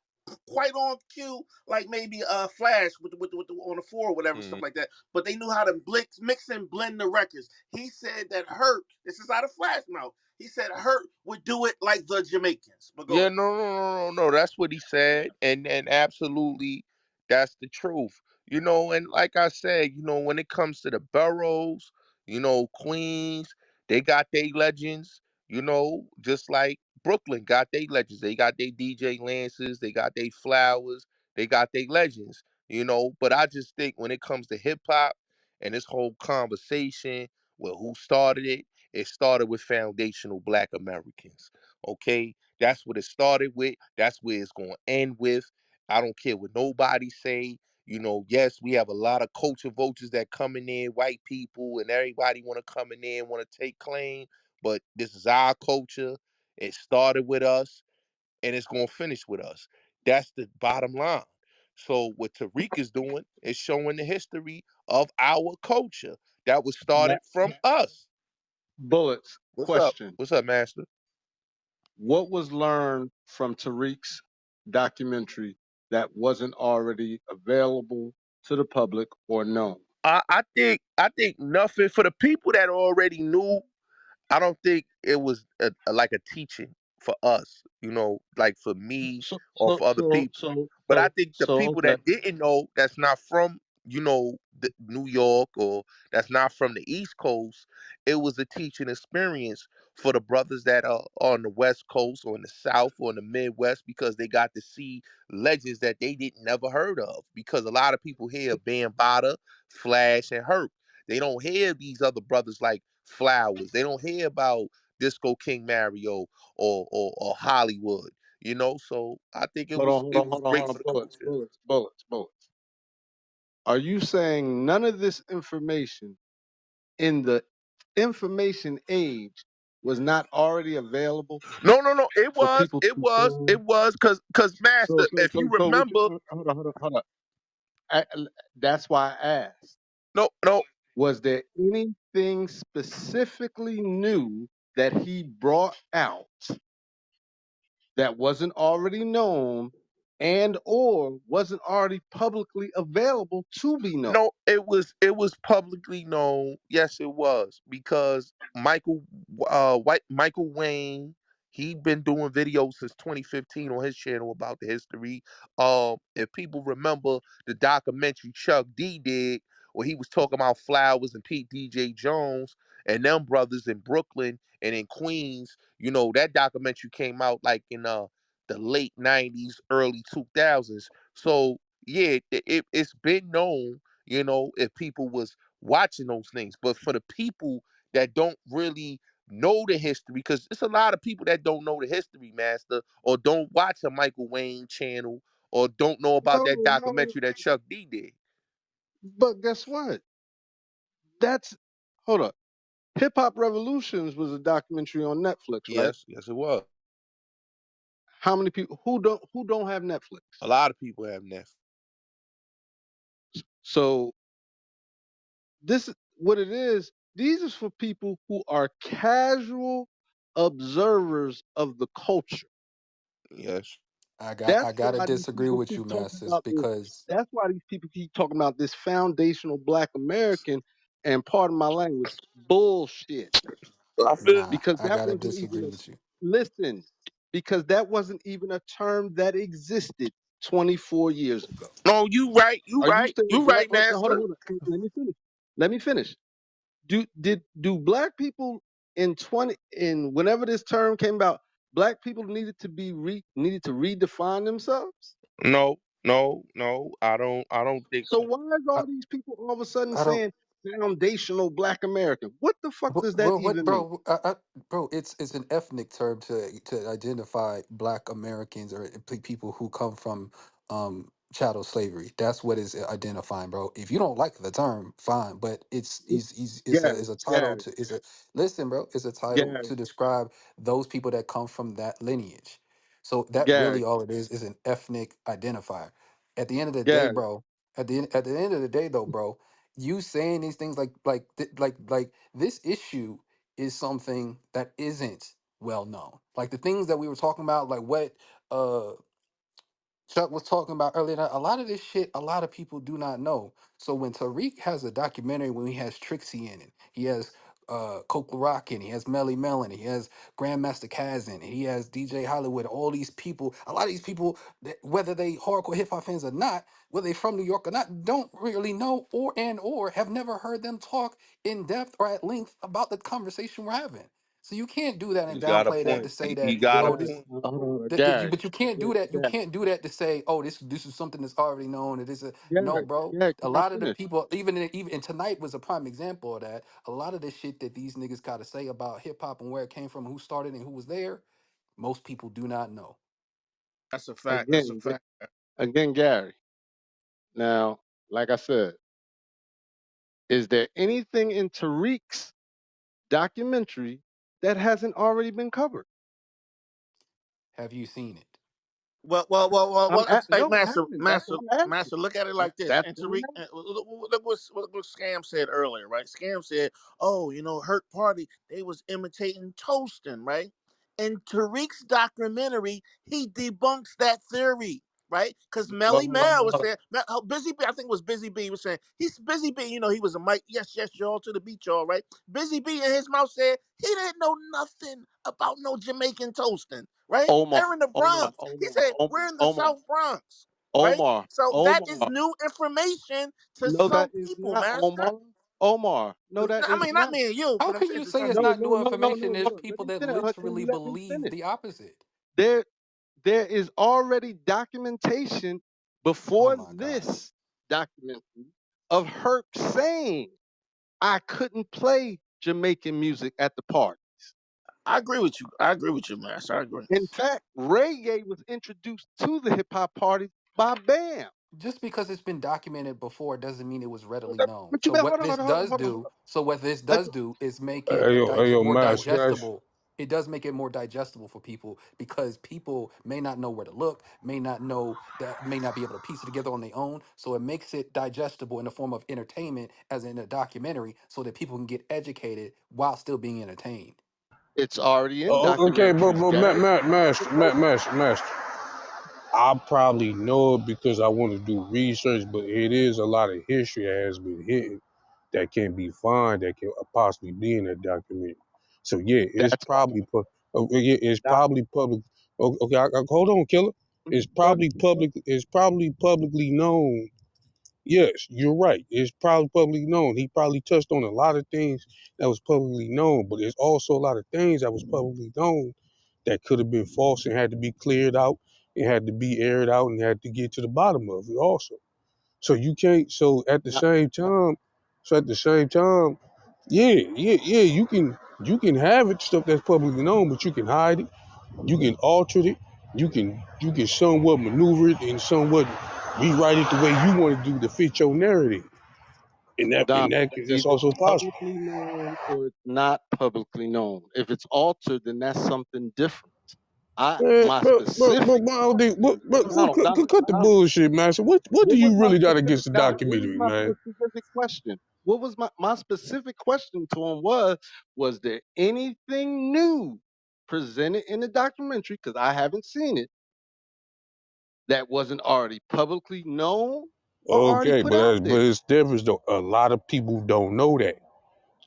quite on cue like maybe Flash with the on the floor or whatever Mhm. stuff like that, but they knew how to mix and blend the records. He said that Hurt, this is out of Flash mouth. He said Hurt would do it like the Jamaicans. But go Yeah, ahead. no, no, no, no, no. That's what he said, and absolutely, that's the truth. And like I said, when it comes to the boroughs, Queens, they got their legends. Just like Brooklyn got their legends. They got their DJ Lances, they got their Flowers, they got their legends. But I just think when it comes to hip hop and this whole conversation, well, who started it? It started with foundational Black Americans. Okay, that's what it started with. That's where it's going to end with. I don't care what nobody say. Yes, we have a lot of culture vultures that coming in, white people, and everybody want to come in there and want to take claim. But this is our culture. It started with us, and it's going to finish with us. That's the bottom line. So what Tariq is doing is showing the history of our culture that was started from us. Bullets, What's up? question. What's up, Master? What was learned from Tariq's documentary that wasn't already available to the public or known? I think nothing for the people that already knew. I don't think it was like a teaching for us, like for me So, or so, for other so, people. so, But I so, think the so people okay. that didn't know, that's not from, New York, or that's not from the East Coast, it was a teaching experience for the brothers that are on the West Coast or in the South or in the Midwest, because they got to see legends that they didn't never heard of. Because a lot of people hear Bambaataa, Flash, and Hurt. They don't hear these other brothers like Flowers. They don't hear about Disco King Mario or Hollywood. So I think it Hold on, was hold it on, was hold on, great hold for on. the Bullets, culture. bullets, bullets, bullets. Are you saying none of this information in the information age was not already available No, no, no. It for was, people it to was, form? it was, cause So, Master, so, if you so, so, what you, remember, hold on. I, that's why I asked. no, no, Was there anything specifically new that he brought out that wasn't already known and or wasn't already publicly available to be known? no, it was publicly known. Yes, it was because Michael Wayne, he been doing videos since 2015 on his channel about the history. If people remember the documentary Chuck D did, where he was talking about Flowers and Pete DJ Jones and them brothers in Brooklyn and in Queens, that documentary came out like in the late 90s, early 2000s. So yeah, it's been known, if people was watching those things. But for the people that don't really know the history, because it's a lot of people that don't know the history, Master, or don't watch a Michael Wayne channel, or don't know about that No. documentary that Chuck D did. But guess what? That's hold up. Hip Hop Revolutions was a documentary on Netflix, right? Yes, yes, it was. How many people who don't have Netflix? A lot of people have Netflix. So this is what it is. These is for people who are casual observers of the culture. Yes. That's I gotta why these disagree people with keep you, talking Masters, about this. because That's why these people keep talking about this foundational Black American and pardon my language bullshit. I feel nah, Because I that gotta wasn't even disagree a with you. listen. Because that wasn't even a term that existed 24 years ago. no, you right, Are you saying you black? right, Hold on, Master. hold on. Let me finish. Let me finish. Do black people in whenever this term came about, black people needed to redefine themselves? No, no, no. I don't think So so. why is I, all these people all of a sudden I don't. saying foundational Black American? What the fuck does that Well, what, even mean? bro? Bro, it's an ethnic term to identify Black Americans or people who come from chattel slavery. That's what is identifying, bro. If you don't like the term, fine, but it's a title Gary, to it's a listen, bro. It's a title Gary, to describe those people that come from that lineage. So that Gary, really all it is an ethnic identifier. At the end of the day, Gary. bro. At the end of the day, though, bro, you saying these things like this issue is something that isn't well known. Like the things that we were talking about, like what uh Chuck was talking about earlier, a lot of this shit, a lot of people do not know. So when Tariq has a documentary, when he has Trixie in it, he has Coke Rock in it, he has Melly Melon, he has Grandmaster Caz in it, he has DJ Hollywood, all these people, a lot of these people, whether they hardcore hip hop fans or not, whether they from New York or not, don't really know or have never heard them talk in depth or at length about the conversation we're having. So you can't do that and You got a downplay that to point. say He that, got a oh, Gary, this point. Gary, but you can't do that. You Gary, can't do that to say, "Oh, this is something that's already known." It is a no, Gary, bro. Gary, A can I lot of the finish? people, even and tonight was a prime example of that. A lot of the shit that these niggas got to say about hip hop and where it came from, who started and who was there, most people do not know. That's a fact. That's a Again, fact. again, Gary. Now, like I said, is there anything in Tariq's documentary that hasn't already been covered? Have you seen it? Like No, I Master, haven't. That's Master, what I'm asking. Master. Look at it like this. That's And what Tariq, I'm look what Scam said earlier, right? Scam said, "Oh, Hurt Party, they was imitating Toastin, right?" In Tariq's documentary, he debunks that theory, right? Because Melly Mel was saying, Busy B, I think it was Busy B was saying, he's Busy B, he was a mic, yes, yes, y'all to the beat, y'all, right? Busy B in his mouth said he didn't know nothing about no Jamaican toasting, right? Omar, They're in the Omar, Bronx. He Omar, said, Omar, we're in the Omar, South Bronx, right? Omar, So that is Omar. new information to No, some that is people, not master. Omar. Omar. No, that I is mean, not not. me and you, How but I'm can saying you to say some it's No, not people. new no, no, no, information? no. There's Hold on. Let people me that finish. Can literally you let me believe finish? the opposite. There, there is already documentation Oh before my god. this documentary of Herc saying I couldn't play Jamaican music at the parties. I agree with you. I agree with you, Master. I agree. In fact, reggae was introduced to the hip hop party by Bam. Just because it's been documented before doesn't mean it was readily known. What you So mean? what Hold on, this hold on, hold on, does hold on. do, so what this Let- does do is make it Hey, yo, more Mash. digestible. It does make it more digestible for people because people may not know where to look, may not know that, may not be able to piece it together on their own. So it makes it digestible in the form of entertainment, as in a documentary, so that people can get educated while still being entertained. It's already in Okay, documentaries, but Gary. Mash. I probably know it because I want to do research, but it is a lot of history that has been hidden that can be found that can possibly be in that documentary. So yeah, it's That's probably yeah, it's not. probably public. Okay, hold on, killer. It's Go ahead. probably public. It's probably publicly known. Yes, you're right. It's probably publicly known. He probably touched on a lot of things that was publicly known, but there's also a lot of things that was publicly known that could have been false and had to be cleared out. It had to be aired out and had to get to the bottom of it also. So you can't. So at the Not, same time, yeah. You can have it stuff that's publicly known, but you can hide it. You can alter it. You can somewhat maneuver it and somewhat rewrite it the way you want to do to fit your narrative. In Dom, that it's that's either also possible. publicly known or it's not publicly known. If it's altered, then that's something different. Man, My but specific what, Donald, Donald, cut the Donald, bullshit, man. So what do what was you my really got specific against the Donald? What was documentary, my man? specific question? What was my specific question to him was there anything new presented in the documentary? Because I haven't seen it that wasn't already publicly known or already Okay, put out but there. it's different though. A lot of people don't know that.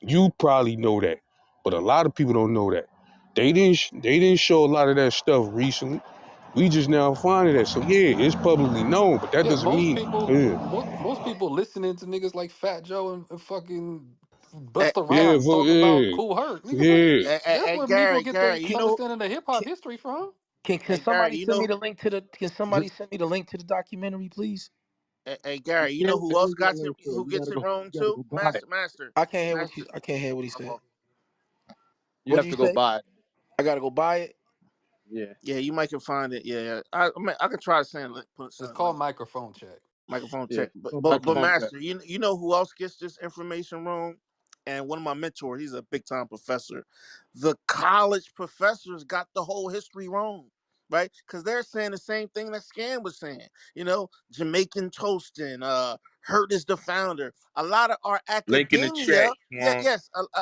You probably know that, but a lot of people don't know that. They didn't show a lot of that stuff recently. We just now finding that. So yeah, it's publicly known, but that Yeah, doesn't most mean people, yeah, most people listening to niggas like Fat Joe and fucking Hey, Busta hey, Rhymes talk about yeah, Cool Herc. Nigga, what? yeah. That's where people Gary, get their you know, understanding of hip hop history from. Can Gary, somebody send me the link to the? Can somebody send me the link to the documentary, please? You Gary, you know can't who else send got that it? link to it. Who gets it wrong You gotta too? go buy it. Master. I can't hear what he My said. fault. You What did have you to go say? buy it. I gotta go buy it. Yeah. Yeah, you might can find it. Yeah. I mean, I could try to It's send a called link. microphone check. Microphone Yeah. check. But Go but But but the microphone check. Master, you know who else gets this information wrong? And one of my mentors, he's a big time professor. The college professors got the whole history wrong, right? Because they're saying the same thing that Scan was saying. You know, Jamaican toasting, Hurt is the founder. A lot of our Link in the chat, academia, Twan.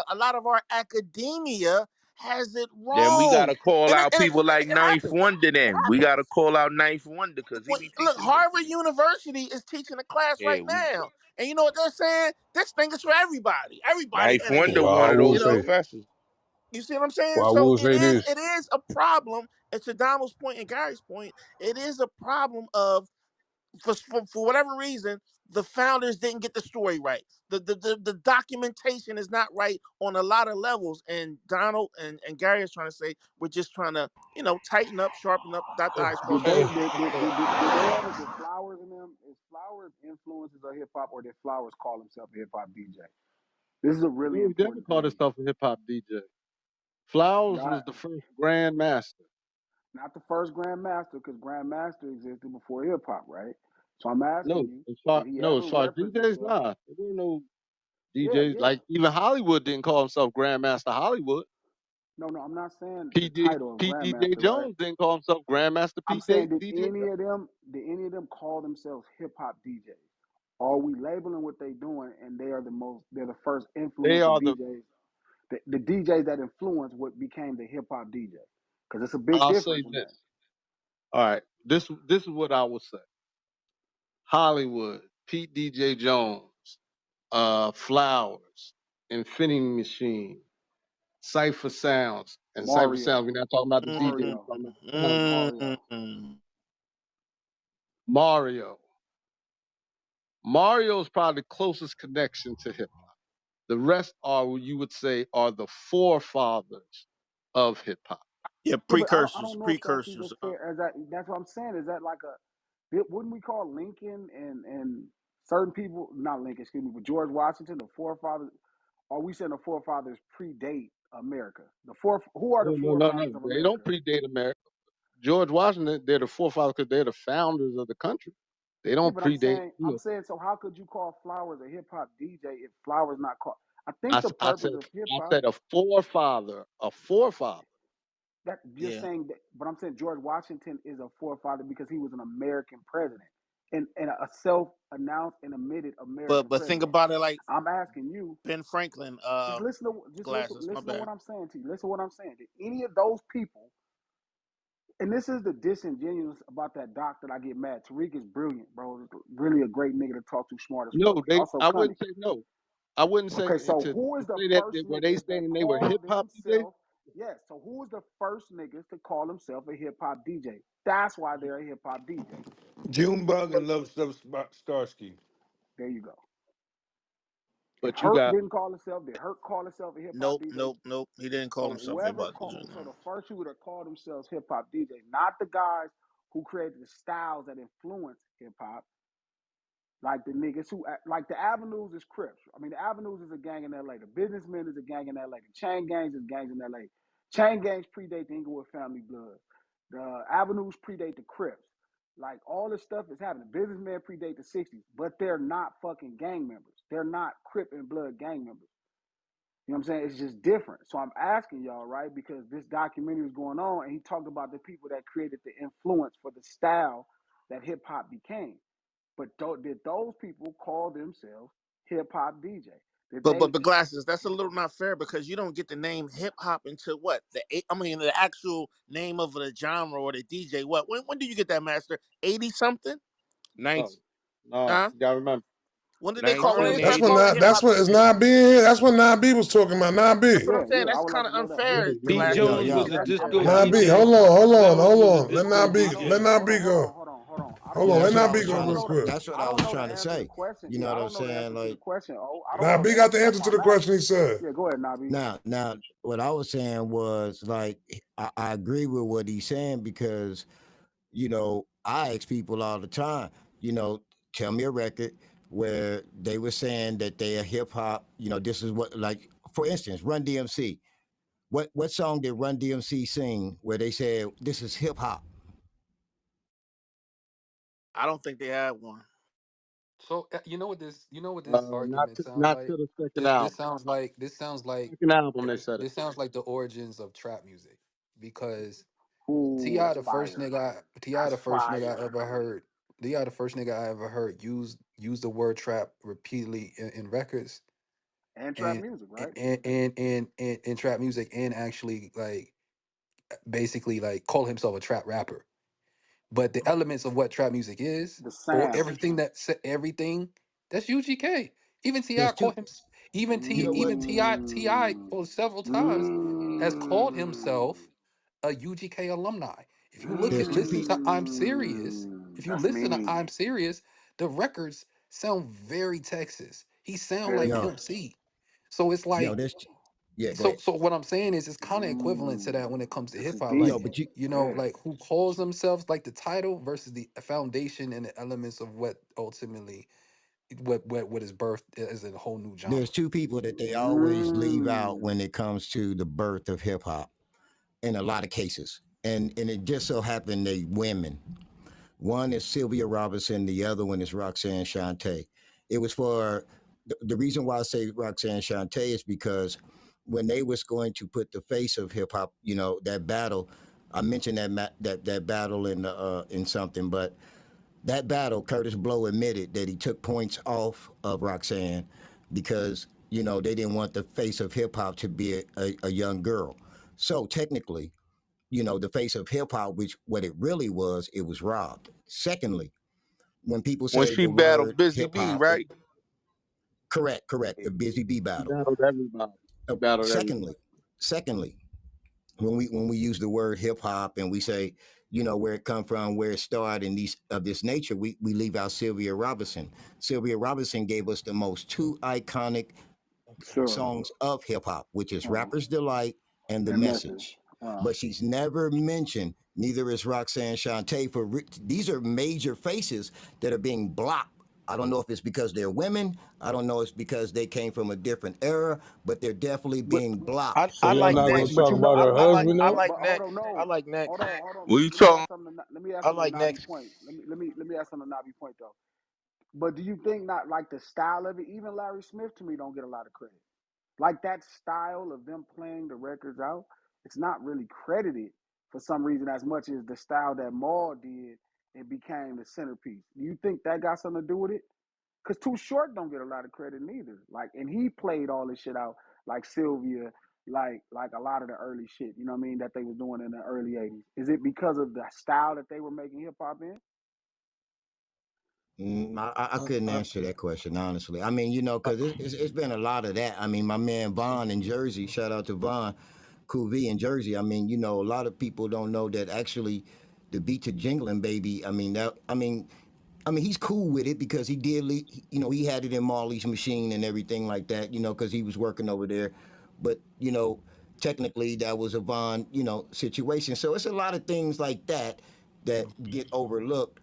a lot of our academia has it Then we wrong, gotta call and out people like it Ninth happens. Wonder. It Then we gotta happens. call out Ninth Wonder because he Well, be look, teaching Harvard history. University is teaching a class Yeah, right we now, and you know what they're saying? This thing is for everybody. Everybody Ninth benefit Wonder, Well, from I one it. of will those say, professors. You see what I'm saying? well, I So will say this. it is a problem. And to Donald's point and Gary's point, it is a problem of for whatever reason the founders didn't get the story right. The documentation is not right on a lot of levels. And Donald and Gary is trying to say we're just trying to tighten up, sharpen up, dot the i's, Did cross the they Hey, t's. did they ever did Flowers in them? Is Flowers influences of hip hop, or did Flowers call himself a hip hop DJ? This is a really No, he never important called thing. himself a hip hop DJ. Flowers God, was the first Grand Master. not the first Grandmaster, because Grandmaster existed before hip hop, right? So I'm asking No, you, did he ever as far as reference DJs, himself? nah. There were no Yeah, DJs. yeah. Like even Hollywood didn't call himself Grandmaster Hollywood. No, I'm not saying the PD title of Pete DJ Grandmaster, right? Jones didn't call himself Grandmaster I'm Pete saying, did DJ any Jones. of them, call themselves hip hop DJs? Are we labeling what they doing, and they're the first They influential are the DJs, the DJs that influenced what became the hip hop DJ? Because it's a big I'll say difference in that. this. All right. This is what I will say. Hollywood, Pete DJ Jones, Flowers, Infinity Machine, Cypher Sounds, and Cypher Mario, Sounds, we're not talking about the DJ, we're Mario, talking about the sound. Mario. Mm. Mario. Mario's probably the closest connection to hip hop. The rest are what you would say are the forefathers of hip hop. Yeah, Yeah, but I precursors, don't know if that's even precursors. fair. As that, that's what I'm saying. Is that like wouldn't we call Lincoln and certain people, not Lincoln, excuse me, but George Washington, the forefathers? Are we saying the forefathers predate America. The fourth. Who are the No, no, no, no. forefathers of They don't America? predate America. George Washington, they're the forefathers because they're the founders of the country. They Yeah, don't but predate. I'm saying, so how could you call Flowers a hip hop DJ if Flowers not called? I think the I purpose said of hip I hop said a forefather, a forefather. that you're Yeah. saying that, but I'm saying George Washington is a forefather because he was an American president and a self-announced and admitted American But think president. about it like I'm asking you, Ben Franklin, glasses. My listen to bad. what I'm saying to you. Listen to what I'm saying. Did any of those people, and this is the disingenuous about that doc that I get mad. Tariq is brilliant, bro. Really a great nigga to talk to, smart as fuck, No, but he they. also I cunning. wouldn't say no. I wouldn't say Okay, so to who is the say that first were they niggas that saying they were call hip hop DJ. themselves? Yes. So who is the first niggas to call themselves a hip hop DJ? That's why they're a hip hop DJ. Junebug and Love Starsky. There you go. If But you Hurt got didn't call himself, did Hurt call himself a hip hop Nope, DJ? nope, nope. He didn't call So himself hip whoever hop called, DJ. so No. the first who would have called themselves hip hop DJ, not the guys who created the styles that influenced hip hop, like the niggas who, like the Avenues is Crips. I mean, the Avenues is a gang in LA. The Businessmen is a gang in LA. The Chain Gangs is gangs in LA. Chain Gangs predate the Inglewood Family Blood. The Avenues predate the Crips. Like all this stuff is happening. Businessmen predate the 60s, but they're not fucking gang members. They're not Crip and Blood gang members. You know what I'm saying? It's just different. So I'm asking y'all, right? Because this documentary is going on and he talked about the people that created the influence for the style that hip hop became. But did those people call themselves hip hop DJ? Did they? But glasses. That's a little not fair because you don't get the name hip hop until what the actual name of the genre or the DJ. What when do you get that, master? 80 something? no, 19, no. Huh? You gotta remember. When did they call? When did they start calling 1980. hip That's hop what it's DJ? not being. That's what Nine B was talking about. Nine That's B. what I'm Yeah, saying. yeah. I That's would like kind to of know that. unfair, Pete glasses. Yo, Jones yo, was a That yo. disco Nine B. DJ. Hold on. Hold Pete on. Jones Hold was a on. Let disco Nine B. I don't. Let DJ. Nine Hold B on, hold on, go. hold on, hold on. I Hold don't Yeah, on. know Let that's the. what Nine I B was go I trying don't to. real know the. quick. That's what I I don't was know the trying to answer to the say. question. You know Yeah, what I I'm don't know the saying? answer to the Like question. Oh, I don't know Nine the B got answer. the That's answer why to the I'm question asking. he said. Yeah, go ahead, Nabi. now, what I was saying was like I agree with what he's saying because I ask people all the time. You know, tell me a record where they were saying that they are hip hop. This is what like for instance, Run DMC. What song did Run DMC sing where they said this is hip hop? I don't think they had one. So you know what this argument sounds Not like? to the second This album. this sounds like this sounds like Second album they said it. this sounds like the origins of trap music because Ooh, Ti that's the first fire. nigga Ti That's the first nigga I fire. ever heard Ti the first nigga I ever heard use the word trap repeatedly in records And trap and music, right? in trap music and actually like basically like call himself a trap rapper. But the elements of what trap music is, The or sound. everything, that's UGK. Even Ti There's two. called him. Even You T. know what? Even Ti Mm, several times has called mm, himself a UGK alumni. If you look There's at two listen people. to I'm Serious, if you that's listen to mean. I'm Serious, the records sound very Texas. He sound Very like Yo, Pimp Texas. C. So it's yo, like there's yeah. Go so ahead. so what I'm saying is it's kind of equivalent to Mm, that when it comes to this hip is hop. deep. Yo, Like, but you Yeah. like who calls themselves like the title versus the foundation and the elements of what ultimately what is birthed as a whole new there's genre. two people that they always leave out Mm, when it comes to the birth of hip hop in a lot of cases, and it just so happened they women. One is Sylvia Robinson, the other one is Roxanne Shante. It was for the reason why I say Roxanne Shante is because when they was going to put the face of hip hop, that battle. I mentioned that battle in something, but that battle, Curtis Blow admitted that he took points off of Roxanne because they didn't want the face of hip hop to be a young girl. So technically, the face of hip hop, which what it really was, it was robbed. Secondly, when people when say she the battled word Busy hip Bee, hop, right? Correct, it, the Busy Bee He battle. battled everybody. He battled everybody. Secondly, when we use the word hip hop and we say, where it come from, where it started, and these of this nature, we leave out Sylvia Robinson. Sylvia Robinson gave us the most two iconic sure. songs of hip hop, which is Uh, Rapper's Delight and The and message. Message. But she's never mentioned, neither is Roxanne Shante. These are major faces that are being blocked I don't know if it's because they're women. I don't know if it's because they came from a different era, but they're definitely But being I, blocked. So I y'all like not gonna next. But talk you know, about her I like husband I though? like but hold on, next. I no, like next. hold on. What you Let me talking? ask something. Let me ask I something like to Nabi next. point. Let me ask something to Nabi point though. But do you think not like the style of it? Even Larry Smith to me don't get a lot of credit. Like that style of them playing the records out, it's not really credited for some reason as much as the style that Maul did. It became the centerpiece. Do you think that got something to do with it? Cause Too Short don't get a lot of credit neither. Like, and he played all this shit out like Sylvia, like a lot of the early shit. You know what I mean? That they was doing in the early '80s. Is it because of the style that they were making hip hop in? I couldn't answer that question honestly. I mean, you know, because it's been a lot of that. I mean, my man Vaughn in Jersey, shout out to Vaughn, Cool V in Jersey. I mean, you know, a lot of people don't know that actually the beat to Jingling Baby. I mean, he's cool with it because he did, you know, he had it in Marley's machine and everything like that, you know, because he was working over there. But, you know, technically that was a Vaughn, you know, situation. So it's a lot of things like that that get overlooked,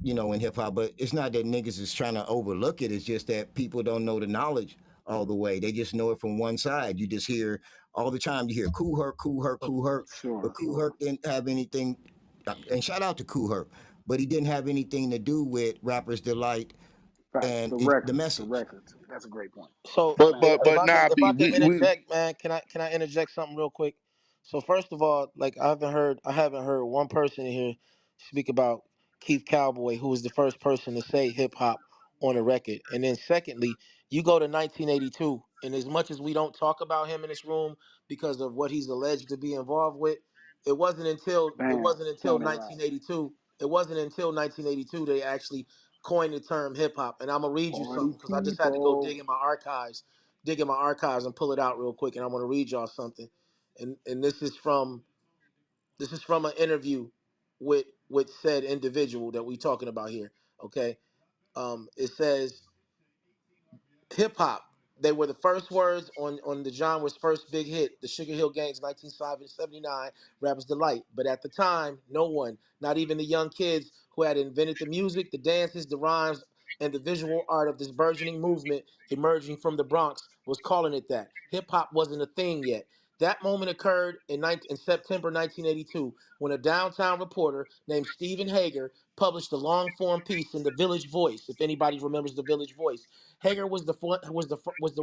you know, in hip hop. But it's not that niggas is trying to overlook it. It's just that people don't know the knowledge all the way. They just know it from one side. You just hear all the time. You hear Cool Herc, Cool Herc, Cool Herc, but Sure. Cool Herc didn't have anything. And shout out to Cool Herc, but he didn't have anything to do with Rappers Delight Facts. and The the records. The message. records. That's a great point. So That's But fantastic. but but nah, if B, I can we interject, man, can I interject something real quick? So first of all, like I haven't heard one person in here speak about Keith Cowboy, who was the first person to say hip hop on a record. And then secondly, you go to 1982, and as much as we don't talk about him in this room because of what he's alleged to be involved with, it Bam. wasn't until Planet Rock. 1982. It wasn't until 1982 they actually coined the term hip hop. And I'm gonna read you Party something because I just had to go people. dig in my archives and pull it out real quick. And I want to read y'all something. And this is from an interview with said individual that we talking about here. Okay. It says hip hop. They were the first words on the genre's first big hit, the Sugar Hill Gang's 1979 Rapper's Delight. But at the time, no one, not even the young kids who had invented the music, the dances, the rhymes, and the visual art of this burgeoning movement emerging from the Bronx, was calling it that. Hip hop wasn't a thing yet. That moment occurred in September 1982 when a downtown reporter named Stephen Hager published a long form piece in the Village Voice. If anybody remembers the Village Voice, Hager was the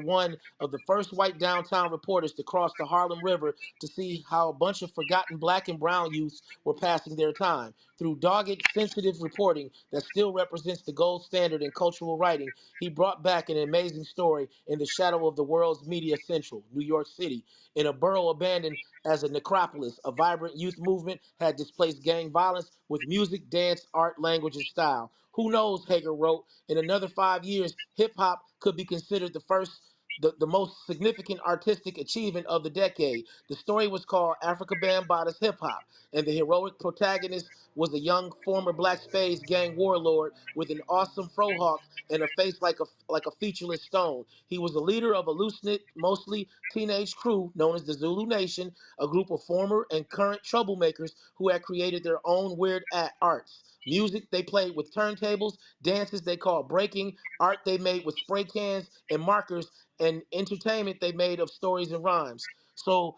one of the first white downtown reporters to cross the Harlem River to see how a bunch of forgotten black and brown youths were passing their time. Through dogged, sensitive reporting that still represents the gold standard in cultural writing, he brought back an amazing story in the shadow of the world's media central, New York City. In a borough abandoned as a necropolis, a vibrant youth movement had displaced gang violence with music, dance, art, language, and style. Who knows, Hager wrote, in another 5 years, hip hop could be considered the most significant artistic achievement of the decade. The story was called Africa Bambaataa Hip Hop, and the heroic protagonist was a young former Black Spades gang warlord with an awesome frohawk and a face like a featureless stone. He was the leader of a loose-knit, mostly teenage crew known as the Zulu Nation, a group of former and current troublemakers who had created their own weird arts. Music they played with turntables, dances they called breaking, art they made with spray cans and markers, and entertainment they made of stories and rhymes. So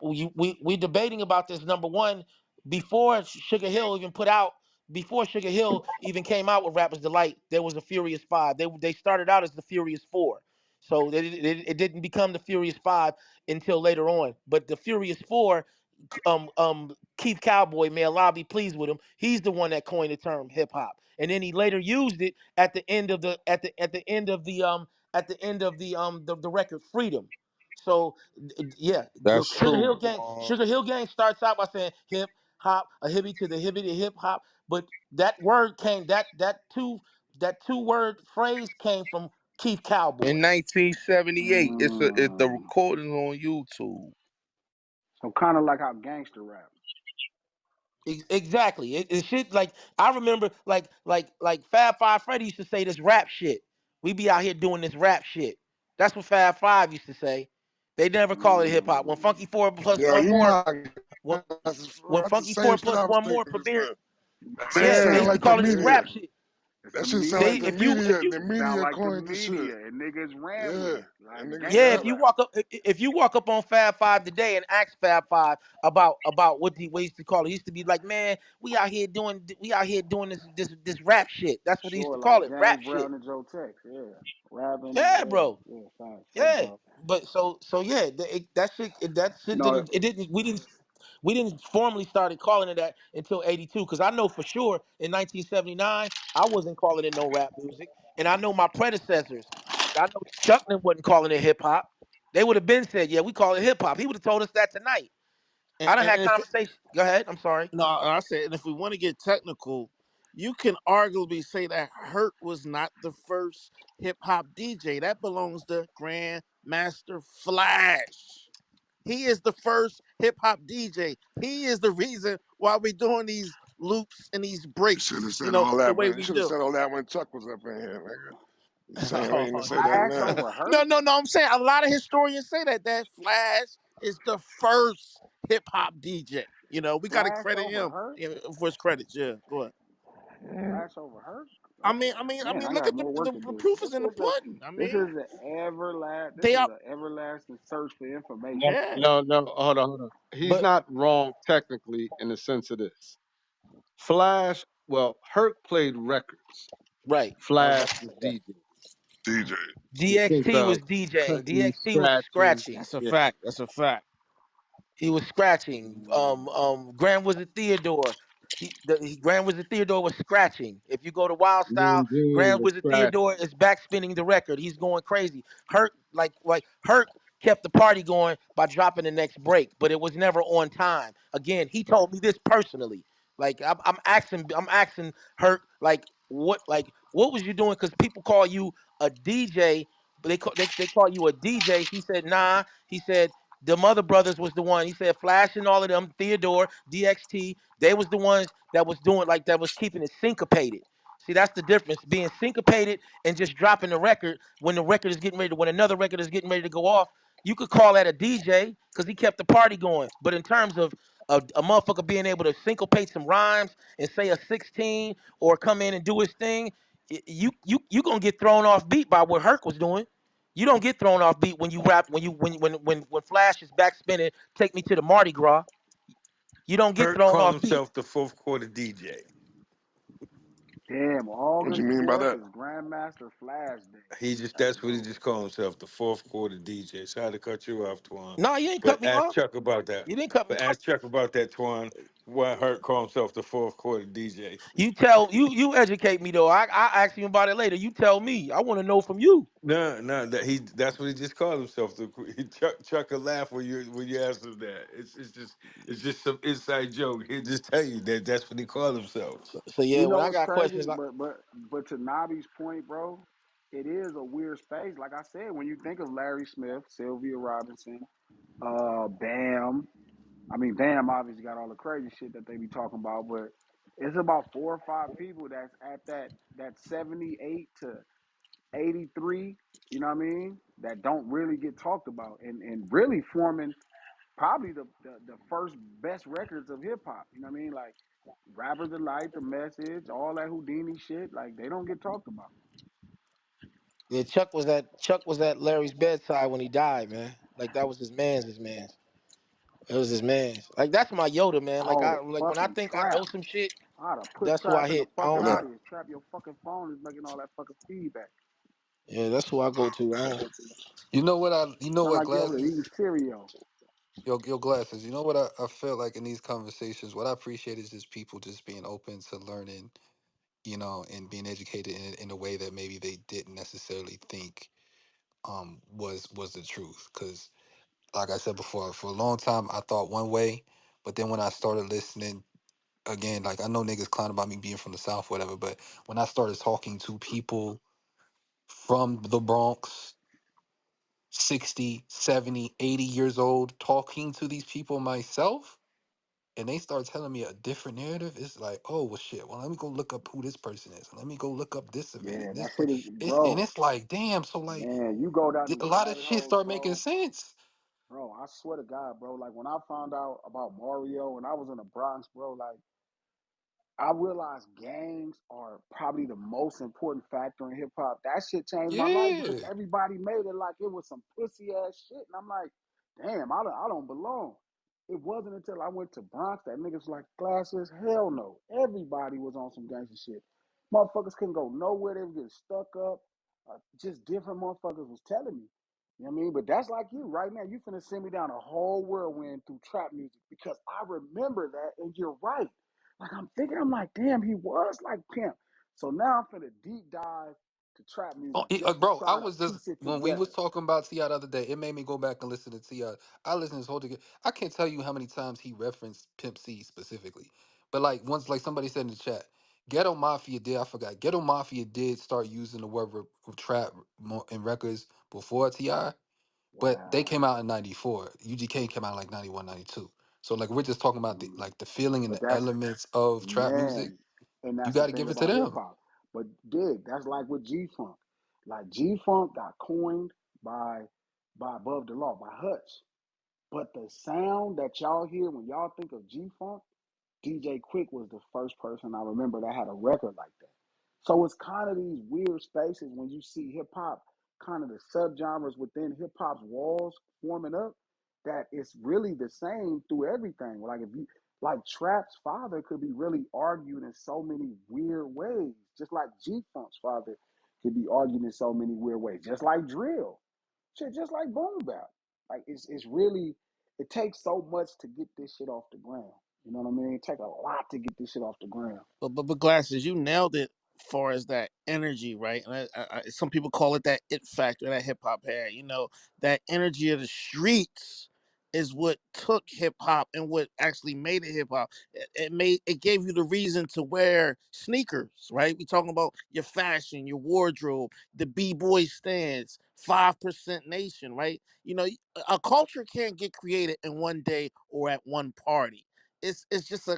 we debating about this number one before Sugar Hill even put out before Sugar Hill even came out with Rapper's Delight. There was a Furious Five. They started out as the Furious Four. So it didn't become the Furious Five until later on. But the Furious Four, Keith Cowboy, may Allah be pleased with him. He's the one that coined the term hip hop, and then he later used it at the end of the record Freedom. So yeah, the that's true. Sugar Hill Gang starts out by saying hip hop, a hippie to the hippie to hip hop, but that word came that two word phrase came from Keith In Cowboy. 1978, it's the Mm. recordings on YouTube. So kind of like how gangster rap. Exactly. It shit like I remember like Fab Five Freddy used to say this rap shit. We be out here doing this rap shit. That's what Fab Five used to say. They never call it hip hop. When Mm. Funky Four plus Yeah, one you more, know, when, that's when the Funky same Four shit plus I was one more thinking. It's premiered, like, yeah, saying they Man, used to like that call it this media. rap shit. It's That the shit sound They like media. the if media. you The Sound media like the coined the shit. media, and niggas ran with Yeah, it and like niggas yeah, gangster if yep. you rap. walk up if you walk up on Fab Five today and ask Fab Five about what he used to call it, he used to be like, man, we out here doing this rap shit. That's what he used Sure, to call like it, rap James shit. Brown and Joe Tex. Yeah, rapping and Yeah, bro. yeah, facts. Hey, Yeah, bro. but so yeah, that shit No, didn't we didn't formally started calling it that until '82 because I know for sure in 1979 I wasn't calling it no rap music, and I know my predecessors. I know Chuckman wasn't calling it hip hop. They would have been said, yeah, we call it hip hop. He would have told us that tonight. And, I done and had if conversations. Go ahead. I'm sorry. no, I said, and if we want to get technical, you can arguably say that Hurt was not the first hip hop DJ. That belongs to Grandmaster Flash. He is the first hip hop DJ. He is the reason why we're doing these loops and these You should have breaks, said all the that, way man. You we should have do. said all that when Chuck was up in here, nigga. You saying Oh, waiting to say that Flash now. over no, Hurt. no, no. I'm saying a lot of historians say that Flash is the first hip hop DJ. We got to Flash credit over him Hurt. for his credits. Yeah, go ahead. Flash over Hurt. I That's mean, a I mean, I man. mean. I Look got at more the work to do. proof is in the pudding. I This mean, is an everlast. This they is are. an everlasting search for information. No, Yeah, no, no. Hold on. He's But not wrong technically in the sense of this. Flash, well, Herc played records. right, I was Flash about to say was that. DJ. DJ. In the sense DXT of was DJing. cutting, DXT was scratching. scratching. that's a Yeah. fact. That's a fact. He was scratching. Grand Wizard Theodore. Grand Wizard Theodore was scratching. If you go to Wild Style, Mean Gene Grand was Wizard Theodore scratching. is back spinning the record. He's going crazy. Hurt like Hurt kept the party going by dropping the next break, but it was never on time. Again, he told me this personally. Like I'm asking Hurt what was you doing? Because people call you a DJ, but they call you a DJ. He said nah. He said the Mother Brothers was the one. He said Flash and all of them, Theodore, DXT, they was the ones that was doing like that was keeping it syncopated. See, that's the difference. Being syncopated and just dropping the record when the record is getting ready to when another record is getting ready to go off. You could call that a DJ because he kept the party going. But in terms of a motherfucker being able to syncopate some rhymes and say a 16 or come in and do his thing, you gonna get thrown off beat by what Herc was doing. You don't get thrown off beat when you rap when Flash is back spinning. Take me to the Mardi Gras. You don't get Hurt thrown called off beat. himself the fourth quarter DJ. Damn, What you August mean by 4th that? is Grandmaster Flash Day. That's That's what he dope. just called himself, the fourth quarter DJ. Sorry to cut you off, Twan. No, you ain't cut But me ask off. Chuck about that. You didn't cut me But off. ask Chuck about that, Twan. Why Hurt called himself the fourth quarter DJ. You educate me though. I ask you about it later. You tell me. I want to know from you. No, no, that's what he just called himself. Chuck a laugh when you ask him that. It's just some inside joke. He'll just tell you that's what he called himself. So yeah, You when know I what's got crazy? questions, like But to Nabi's point, bro, it is a weird space. Like I said, when you think of Larry Smith, Sylvia Robinson, Bam. I mean, Bam obviously got all the crazy shit that they be talking about, but it's about 4 or 5 people that's at that 78 to 83. You know what I mean? That don't really get talked about, and really forming probably the first best records of hip hop. You know what I mean? Like Rapper Delight, The Message, all that Houdini shit. Like they don't get talked about. yeah, Chuck was at Larry's bedside when he died, man. Like that was his man's. It was his man's. Like that's my Yoda, man. Like Oh, I the like when I fucking think I trap. know some shit, I'd have put that's who I trap in the hit. I fucking don't. I, audience. Trap your fucking phone is making all that fucking feedback. yeah, that's who I go to. I don't. You know Sound what like you over there eating glasses? cereal. Your glasses. You know what I feel like in these conversations, what I appreciate is just people just being open to learning, and being educated in a way that maybe they didn't necessarily think was the truth. Because like I said before, for a long time I thought one way, but then when I started listening again, like I know niggas clown about me being from the South, whatever, but when I started talking to people from the Bronx, 60, 70, 80 years old, talking to these people myself, and they start telling me a different narrative, it's like, oh well shit, well let me go look up who this person is. And let me go look up this event Yeah, and this that place. shit is, And bro. it's like, damn, so like Man, you go down a these lot of rabbit shit holes, start making bro. sense. Bro, I swear to God, bro. Like when I found out about Mario and I was in the Bronx, bro. Like I realized gangs are probably the most important factor in hip hop. That shit changed my life because Yeah. everybody made it like it was some pussy ass shit, and I'm like, damn, I don't belong. It wasn't until I went to Bronx that niggas like glasses. Hell no, everybody was on some gangster shit. Motherfuckers couldn't go nowhere. They were getting stuck up. Just different motherfuckers was telling me. You know what I mean? But that's like you right now. You finna send me down a whole whirlwind through trap music because I remember that, and you're right. Like I'm thinking, I'm like, damn, he was like Pimp. So now I'm finna deep dive to trap Oh, music just to bro, I try to was just piece it when we was together. talking about Ti the other day, it made me go back and listen to Ti. I listened to his whole thing. I can't tell you how many times he referenced Pimp C specifically, but like once, like somebody said in the chat, Ghetto Mafia did. I forgot. Ghetto Mafia did start using the word trap in records before Ti, but they Wow. came out in '94. UGK came out in like '91, '92. So like we're just talking about Mm. the feeling and But the that's elements of trap music. man, and You that's the got to thing give it to about hip them. hop. But dig, that's like with G Funk. Like G Funk got coined by Above the Law, by Hutch. But the sound that y'all hear when y'all think of G Funk, DJ Quick was the first person I remember that had a record like that. So it's kind of these weird spaces when you see hip hop, kind of the subgenres within hip hop's walls forming up, that it's really the same through everything. Like if you like Trap's father could be really argued in so many weird ways, just like G Funk's father could be argued in so many weird ways, just like drill, shit, just like boom bap. Like it's really it takes so much to get this shit off the ground. You know what I mean? It takes a lot to get this shit off the ground. But glasses, you nailed it. Far as that energy, right? And some people call it that it factor that hip hop had. You know, that energy of the streets is what took hip hop and what actually made it hip hop. It gave you the reason to wear sneakers, right? We talking about your fashion, your wardrobe, the b-boy stance, 5% Nation, right? You know, a culture can't get created in one day or at one party. It's just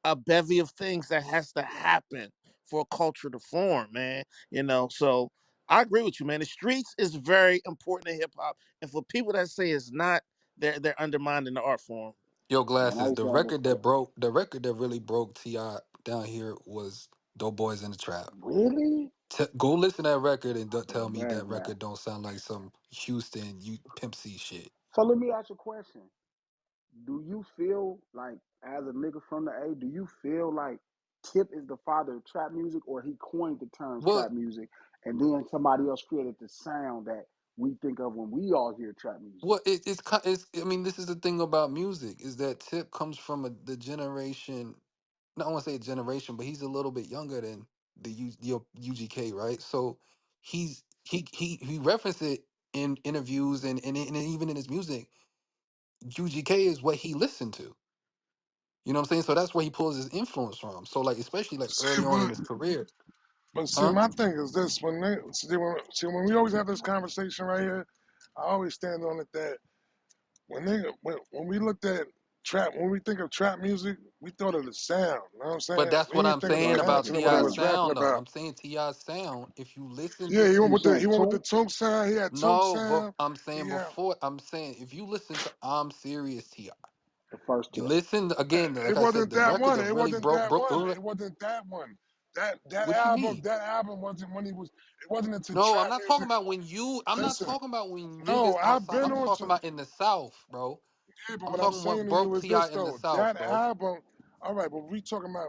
a bevy of things that has to happen for a culture to form, man. You know, so I agree with you, man. The streets is very important in hip hop, and for people that say it's not, they're undermining the art form. Yo, Man, I glasses. used The to have a record that broke, the record that really broke Ti down here was "Dope Boys in the Trap." really. Go listen to that record and don't tell me that Man, man. record don't sound like some Houston Pimp C shit. So let me ask you a question. Do you feel like, as a nigga from the A, do you feel like Tip is the father of trap music, or he coined the terms Well, trap music, and then somebody else created the sound that we think of when we all hear trap music? it's. I mean, this is the thing about music is that Tip comes from the generation. Not I want to say a generation, but he's a little bit younger than UGK, right? So he referenced it in interviews and even in his music. UGK is what he listened to. You know what I'm saying? So that's where he pulls his influence from. So like especially like See, early on in his career. but see, Huh? my thing is this: when we always have this conversation right here, I always stand on it that when we looked at trap, when we think of trap music, we thought of the sound. You know what I'm But saying? that's We what didn't I'm think of the saying Right. about content of what they Right. T.I.'s was rapping sound though. about. I'm saying T.I.'s sound, if you listen Yeah, to he went You with the saying he went with the Toon? Toonk sound. He had Toonk no, but sound. I'm saying Yeah, before I'm saying if you listen to I'm Serious T.I. The first You Tip. listen again, like it I said, wasn't the that record one. that It really wasn't broke that broke one. It wasn't that one. That what you album, mean? that album wasn't when he was. It wasn't into No, I'm trap not talking music. about when you I'm not Listen, talking about when no, niggas I've outside. been I'm on talking to. about in the South, bro. Yeah, but I'm what I'm talking what saying to you broke is this T.I. in the though. South, That bro. album, all right, but we talking about.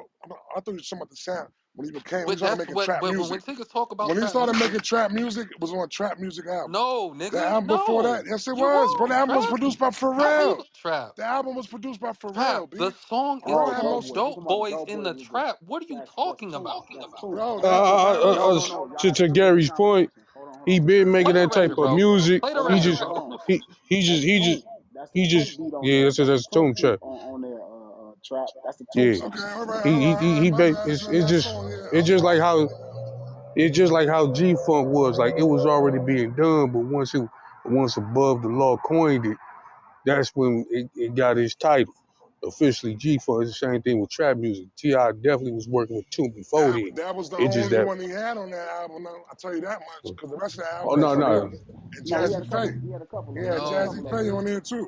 I thought you were talking about the sound when he But started that's making what trap but when music. niggas talk about When he trap started music, making trap music, it was on Trap Music album. no, The nigga, album before that, no. yes, it You was. Bro, the wrong, album was trap. produced by How you Pharrell. trap? The album was produced by Trap. Pharrell, The B. song is Oh, Pharrell had Dope called most. Boys. You talking Dope about Boys Dope in Boys the with the Trap. What are you that's talking Toon. about? That's Toon. Bro, Hey, that hey, was hey, no, Pharrell. no, no. Y'all had To two different Gary's point, conversations. he Hold on. been making Play the that type record, of bro. music. Play the Hold on, He hold record, just on, hold bro. on. he That's Toon. just That's the he Toon just beat on yeah, there. that's That's the a Toon tone beat check. on there. Trap. That's the Toon Yeah, sample. Okay, all right, he that's on it's that just song, yeah. it's just like how G Funk was like it was already being done, but once Above the Law coined it, that's when it got its title officially. G Funk is the same thing with trap music. Ti definitely was working with Tune before then. That was the It's just only that one he had on that album. I'll tell you that much, because the rest of the oh album Yeah, was no for from him real. no and No, he had Jazzy a Faye. couple. He had a couple He of them. had He had a no Jazzy couple of Faye them. on there too.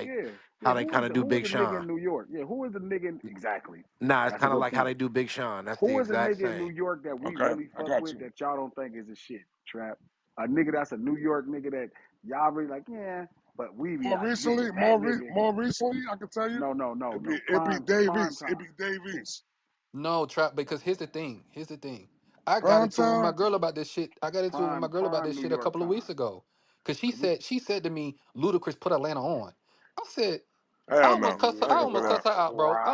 who? like Yeah, how yeah. they kind of do Who is Big the nigga in Sean. New York? Yeah, who is the nigga? Exactly. Nah, it's That's a kind of good like how point. they do Big Sean. That's the Who is a exact nigga in New same. York that we Okay, really I fuck got with you. that y'all don't think is a shit? Trap. A nigga that's a New York nigga that y'all really like, yeah, but we be More like, yeah, recently, that nigga. more recently, I can tell you, No, no, no, it be no. it be Dave Prime East. It time. be Dave East. No, trap, because here's the thing. Here's the thing. I got Prime into it with my time. girl about this shit. I got into it with my girl about Prime this New shit a York couple of weeks time. ago. Cause she We said to me, Ludacris put Atlanta on. I said, Hell no. I I can almost put cussed her that. out, bro. I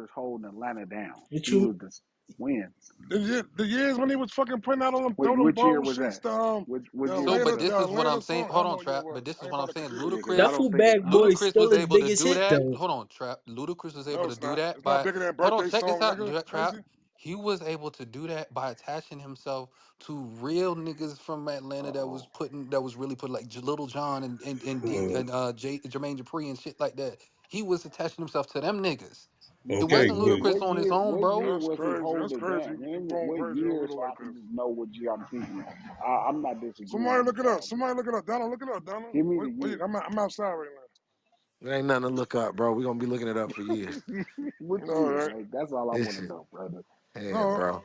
Ludacris holding Atlanta down. What He you was the when. The years when he was fucking putting out all them Which year bold was shits, that? Which the year So, was but Atlanta that? this is what I'm saying. song. I Hold don't know on, what year it Trap. was. But this I is ain't what I'm about to saying. compute it. Yeah, because I Duffel Ludacris, don't think Bag Boy Ludacris still was his able to biggest do hit that. though. Hold on, Trap. Ludacris was No, able to it's do not. that It's not by. bigger than Hold on, birthday check this song, out, nigga. Trap. Crazy. He was able to do that by attaching himself to real niggas from Atlanta oh. that was really put like Little John and D Uh, and Jermaine Dupri and shit like that. He was attaching himself to them niggas. It okay, wasn't but Ludacris on his own, What bro. year That's was he crazy. That's holding it crazy. down? You When, going what crazy on year Luda so I like can this. just know what year I'm thinking of? I'm not disagreeing Somebody with look it up. y'all, but Somebody look it up. Donald, look it up. Donald. give me the Wait, year. I'm outside right There ain't nothing to look up, bro. We gonna be looking it up for years. Which now. No, year? right? Like that's all I want to Listen, know, brother. yeah, No, bro.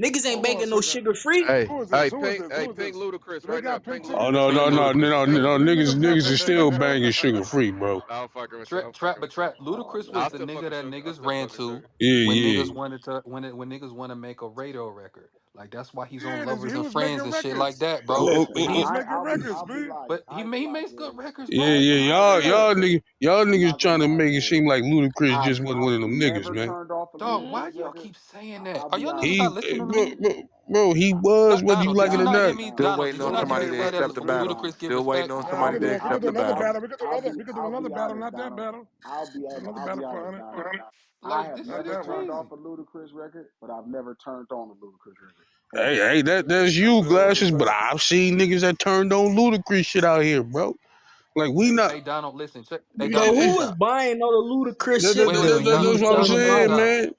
Niggas ain't Hold on a making no second. sugar free. Hey, Who is this? hey, Who is ping, this? hey, Who is ping this? Ludacris Do they right now. got Ping pink Oh tickets? no Ludacris. no Ping no Ludacris. no Ping no him. niggas is still banging sugar free, bro. I'm fucking with you. Trap, I'm trap, fucking but with you. trap. Ludacris I was the still fuck nigga with that sugar. I niggas still ran fuck with to sugar. Yeah when yeah. niggas wanted to when niggas want to make a radio record. Like that's why he's on Yeah, Lovers he and was Friends making and shit like records. that, But bro. Oh, listen, But oh, He oh, was he's making I'll be records, I'll be B. like but I ain't he gonna lie, makes good Gary. records, yeah bro. yeah Oh yeah. y'all I'm niggas not gonna trying to lie, make it Gary. seem like Ludacris I've just wasn't I've one of them niggas, never man. turned off a Dog, why Ludacris y'all record. keep saying that? I'll Are be y'all niggas honest. not He listening to me? bro, he was whether you Donald, like did it you or I'll not hear not. be me? Still honest. Donald, waiting did you on not hear Gary, somebody me to say that accept listen, the listen. battle. Ludacris get Still waiting respect? on Nah, somebody to we could accept do the another battle. battle. We could do another. We could do another battle. Not that Donald. battle. I'll Another be battle for honest, 100. Donald. I Like have this Not shit never is that turned one. off crazy. a Ludacris record, but I've never turned on a Ludacris record Hey, ever. hey, that's I you, feel you. Glasses, but I've seen niggas that turned on Ludacris shit out here, bro. Like we not Hey Donald, listen, check. Hey So Donald, check who this was out. buying all the Ludacris shit Wait, wait, then wait, when you Donald, that's was what I'm telling Donald, them check this saying, buy it? out. man.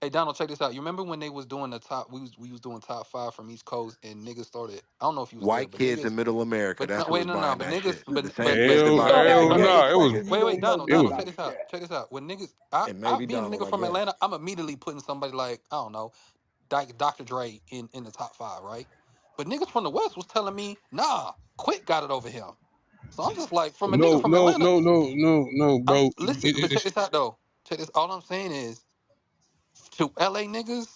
Hey Donald, check this out. You remember when they was doing the top? We was doing top five from East Coast, and niggas started. I don't know if you was there, White but kids in niggas. Middle America. But no, That's who wait, was no, no, buying but that niggas, shit. The but same place that Hell, buy So Fat hell, so Graves. no, expecting you wait, wait, don't know Donald, it was, nothing Donald, I check this just out, said. check this out. When niggas, And I maybe being a Donald, nigga I from guess. Atlanta, I'm immediately putting somebody like I don't know, Dr. Dre in the top five, right? But niggas from the West was telling me, nah, Quick got it over him. So I'm just like, from a nigga no, from no, Atlanta, no, no, no, no, I'm bro. listen, but check It's this out though. Check this. All I'm saying is, to LA niggas,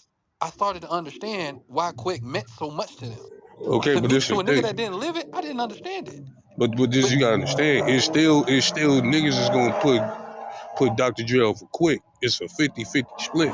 I started to understand why Quick meant so much to them. okay, To but me, this to is a the nigga thing. that didn't live it, I didn't understand it. But this you gotta understand. It's still niggas is gonna put Dr. Dre for Quick. It's a 50-50 split.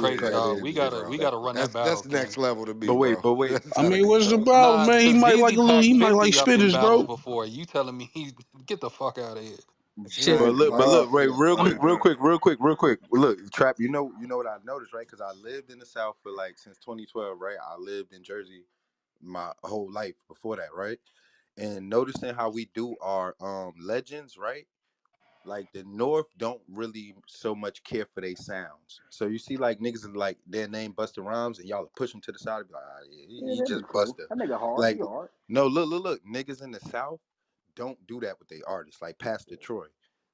Yeah, crazy, that dog. is We different. gotta run that That's battle, next King. level to me, But wait, bro. but wait. That's I gotta mean, be what's the bro. problem, Nah, man? He cause might like Jeezy a little. packed He might like 50 up in spitters, battles bro. before. You telling me he get the fuck out of here? Shit. But Right. look, wait, I'm real quick. Look, Trap, you know what I noticed, right? Because I lived in the South for like since 2012, right? I lived in Jersey my whole life before that, right? And noticing how we do our legends, right? Like the North don't really so much care for their sounds. So you see, like niggas is like their name Busta Rhymes, and y'all push him to the side and be like, ah, yeah, Yeah, he that'd be just cool. Busta. That nigga hard. He Like, hard. no, look, niggas in the South don't do that with their artists. Like Pastor Troy,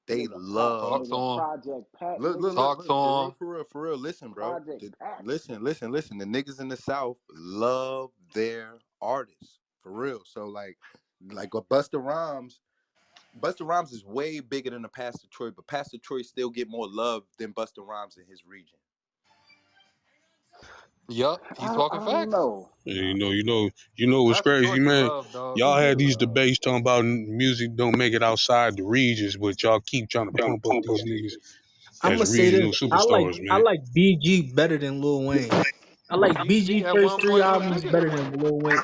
they Nigga Pack. love. Talk to Nigga him. Project Pack. Look, look, Nigga. look, Talk to look, for real, him. for real, for real. Listen, bro. Project Pack. Listen. The niggas in the South love their artists. For real. So like a Busta Rhymes is way bigger than a Pastor Troy, but Pastor Troy still get more love than Busta Rhymes in his region. Yup, he's I talking don't facts. know. Yeah, you know what's Pastor Troy crazy, get man? love, dog. Y'all He had get these love. debates talking about music don't make it outside the regions, but y'all keep trying to pump up these niggas as gonna say this. regional I like superstars, I man. like BG better than Lil Wayne. I like BG BG at first one three point was albums bigger than better than Wayne. Lil Wayne.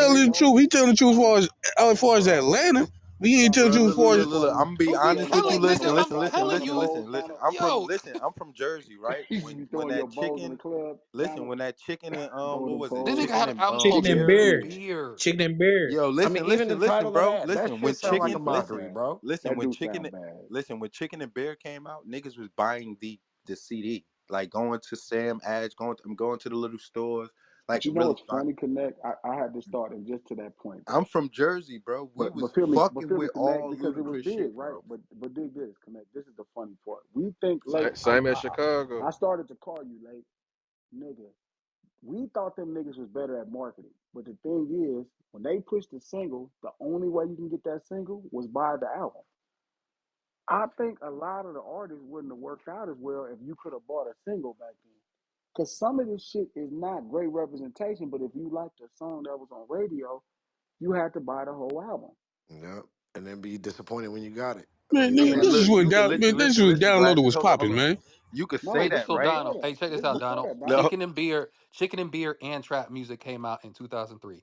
There telling you the go. truth. He telling the truth as far as Atlanta. But he ain't telling the Bro, truth as look, look, far as look, He's look, look. throwing I'm gonna be he's Who be throwing honest his with you. telling bows in Listen, nigga? the I'm listen, club, listen, telling throwing listen, them you, listen, bows listen. kind of yo. I'm from Jersey, right? he When be when throwing your that bows in the chicken, club, kind listen, of when that chicken and what throwing them was it? This poles. nigga Chicken had and an Chicken and uncultured beer. beer. beard. Chicken and beer. Yo, I mean, even the listen, title of bro. that Listen, when shit sound That like do a chicken, sound mockery, listen, bad. bro. listen, That when do chicken, sound bad. listen, when Chicken and Bear came out, niggas was buying the CD, like going to Sam Ash, I'm going to the little stores, But like you know really. what's funny, Connect? I had to start and just to that point, I'm bro. from Jersey, bro. We But was feel me, fucking with Connect, all because it was ludicrous big, shit, right? bro. But dig this, Connect. This is the funny part. We think late. Same as Chicago. I started to call you late, nigga. We thought them niggas was better at marketing. But the thing is, when they pushed the single, the only way you can get that single was buy the album. I think a lot of the artists wouldn't have worked out as well if you could have bought a single back then. Because some of this shit is not great representation, but if you liked a song that was on radio, you had to buy the whole album. Yep. And then be disappointed when you got it. Like man, I it's nigga, mean, sad. this is look, what you can down man, listen, this listen, was listen, downloaded glasses. was Hold popping, on. man. You could say No, Hey, that, so just right? say Donald. that. Hey, check this Just out, just say Donald. that, Donald. No, Chicken and beer and trap music came out in 2003.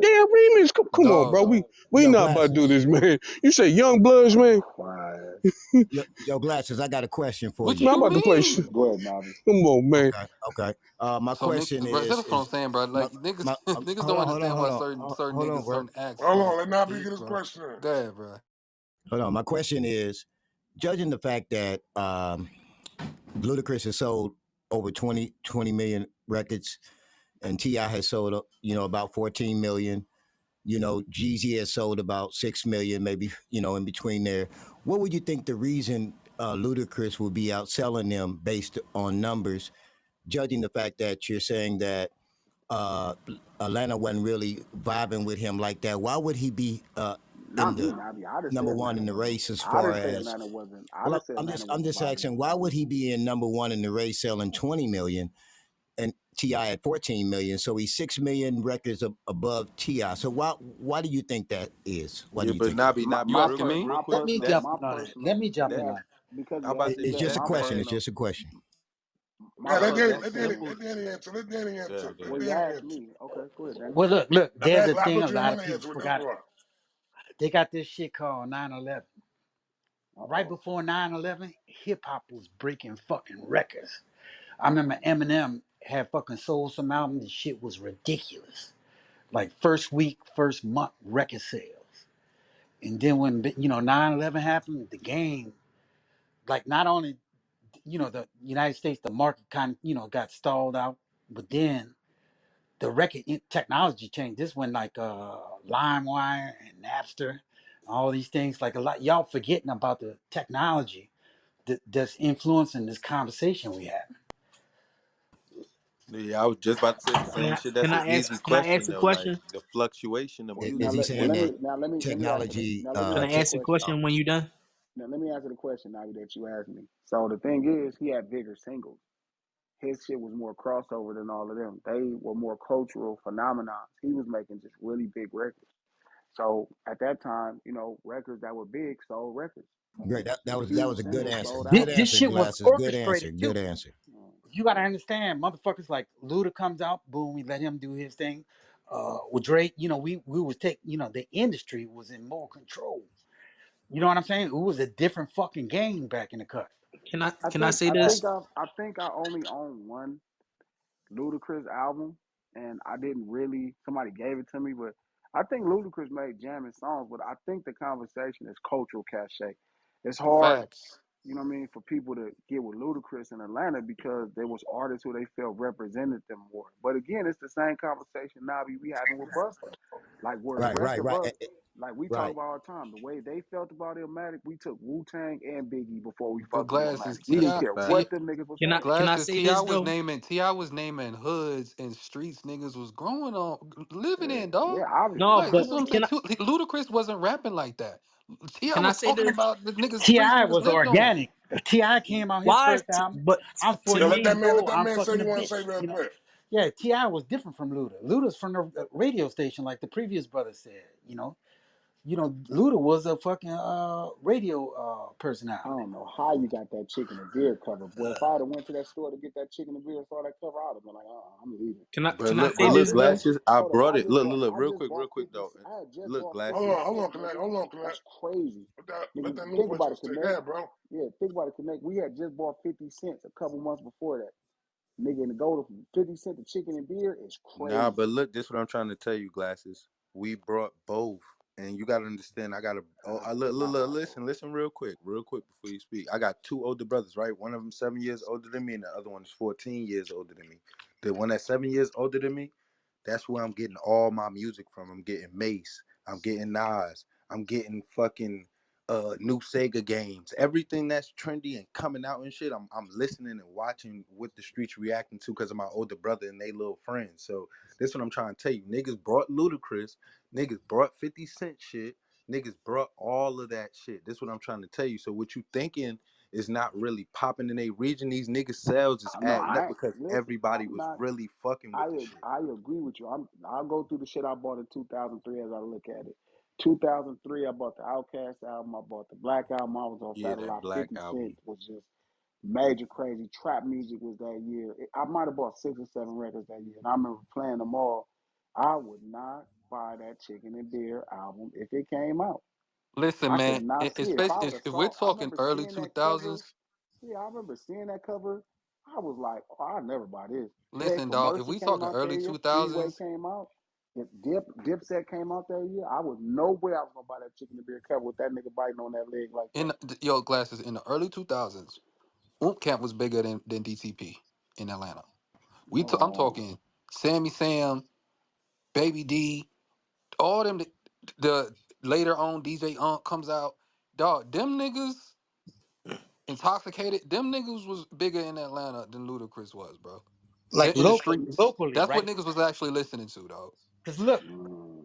damn remix. Come on, bro. Dog. We Yo, not about to do glasses. this, man. You say Young Bloods, man. Quiet. Yo, glasses. I got a question for What you. Man, I'm you about to play. mean? Go ahead, Nobby. Come on, man. Okay, okay. My So question niggas, bro, that's what I'm is saying, bro. my Like niggas, my niggas don't hold on, hold on, understand hold why on, certain hold on, niggas, bro. certain acts Hold on, like let Nobby get heat, his bro. question in. Go ahead, bro. Hold on. My question is, judging the fact that Ludacris has sold over 20 million records, and T.I. has sold, about 14 million. Jeezy has sold about 6 million, maybe, in between there. What would you think the reason Ludacris will be outselling them based on numbers, judging the fact that you're saying that uh, Atlanta wasn't really vibing with him like that? Why would he be in Not me, the Nobby. I didn't say number one Atlanta in the wasn't. race as I far didn't say as Atlanta wasn't. I well, didn't say I'm Atlanta just I'm wasn't just vibing asking with why him. would he be in number one in the race selling 20 million and Ti at 14 million. So he's 6 million records above Ti. So why do you think that is? Why do Yeah, you but think that Nabi, is? You Nabi, asking me? real quick. Let me That jump in on that. Let me jump in that on that. because I'm about to say It's Yaz, just a that's my question. It's personal. just a question. my Yeah, let Danny, personal That's let Danny, opinion. simple. let Danny answer. Let Danny Yeah, answer. go Well, Let ahead. you Danny asked answer. me. Okay, go ahead, Danny. Well, look. There's a I thing put a you in lot of my people answer with. That's forgot. why. They got this shit called 9/11. Uh Right oh. before 9/11, hip hop was breaking fucking records. I remember Eminem had fucking sold some albums. The shit was ridiculous. Like first week, first month record sales. And then when 9/11 happened, the game, like not only the United States, the market kind of got stalled out, but then the technology changed. This when like LimeWire and Napster, all these things. Like a lot y'all forgetting about the technology that's influencing this conversation we have. Yeah, I was just about to say the Can same I shit. can That's an I ask easy can I question ask a though. Like question? the fluctuation of Well, Is music he is saying that let me answer the technology? now let me Can I ask a question when you done? now let me answer the question now that you asked me. So the thing is, he had bigger singles. His shit was more crossover than all of them. They were more cultural phenomena. He was making just really big records. So at that time, records that were big sold records. Great. That The was that huge was a good singles answer. sold Good This answer, albums. shit was glasses. Good answer. orchestrated Good too. answer. You gotta understand, motherfuckers like Luda comes out, boom, we let him do his thing. With Drake, we was the industry was in more control. You know what I'm saying? It was a different fucking game back in the cut. I Can I think say I this? think I only own one Ludacris album, and I didn't really. Somebody gave it to me, but I think Ludacris made jamming songs. But I think the conversation is cultural cachet. It's hard, Facts. you know what I mean, for people to get with Ludacris in Atlanta because there was artists who they felt represented them more. But again, it's the same conversation now we having with Buster. Like where the Right. rest Right. of Right. us, like we talk Right. about all the time, the way they felt about Illmatic, we took Wu Tang and Biggie before we But fucked with glasses, Illmatic. We That's didn't a Ti, care fact. Ti, what them niggas was Can I saying. can I glasses, say Ti this was though? naming hoods and streets niggas was growing on, living Yeah, in, dog. yeah, obviously. No, Like but that's what Even I'm saying. Too. Ludacris wasn't rapping like that. Ti can I was say talking this? about the niggas streets Ti niggas was lived on. organic. Ti came out his Why? first album. But I'm to 40 Yo, years me, let old. that I'm man say fucking what a he want to say bitch. real quick. Yeah, Ti was different from Luda. Luda's from the radio station, like the previous brother said. Luda was a fucking radio I personality. don't know how you got that chicken and beer cover, boy. If I'd have went to that store to get that chicken and beer and saw that cover, I'd have been like, I'm leaving. can I But say I look, this though? literally glasses. I hold up. brought it. Look, I just real bought quick 50. though. I had just Look, bought glasses. 50 Hold cents, on, nigga. Hold on, Connect. That's crazy, Let nigga. that new Think voice about on it, stage. Connect. Yeah, bro. Yeah, think about it, Connect. We had just bought 50 cents a couple months before that, nigga. And to go to 50 cents of chicken and beer is Nah, but crazy. look, this what I'm trying to tell you, glasses. We brought both, and you gotta understand. I gotta. Oh, I listen, real quick before you speak. I got two older brothers, right? One of them 7 years older than me, and the other one is 14 years older than me. The one that's 7 years older than me, that's where I'm getting all my music from. I'm getting Mace. I'm getting Nas. I'm getting fucking new Sega games. Everything that's trendy and coming out and shit. I'm listening and watching what the streets reacting to because of my older brother and they little friends. So this is what I'm trying to tell you. Niggas brought Ludacris. Niggas brought 50 Cent shit. Niggas brought all of that shit. This is what I'm trying to tell you. So what you thinking is not really popping in a region. These niggas sales is I know. adding up I because listen. everybody I'm was not. really fucking with the shit. I agree with you. I'll go through the shit I bought in 2003 as I look at it. 2003, I bought the Outkast album. I bought the Black album. I was on Yeah, that Satellite. black 50 Cent album. was just major crazy. Trap music was that year. I might have bought 6 or 7 records that year, and I remember playing them all. I would not buy that Chicken and Beer album if it came out. Listen, I could man. not see it. If I Especially would have if we're saw, I talking remember early seeing two that cover. thousands. Yeah, I remember seeing that cover. I was like, oh, I'll never buy this. Beg Listen, for dog. If Mercy we came talking out that early year. two Freeway thousands, came out. If Dipset came out that year, I was no way I was gonna buy that chicken and beer cover with that nigga biting on that leg like that. yo glasses in the early 2000s, Oomp Camp was bigger than DTP in Atlanta. I'm Um, talking Sammy Sam, Baby D, all them. The later on DJ Unk comes out, dog. Them niggas intoxicated. Them niggas was bigger in Atlanta than Ludacris was, bro. Like In the streets, locally, that's what right? niggas was actually listening to, dog. Because look, mm.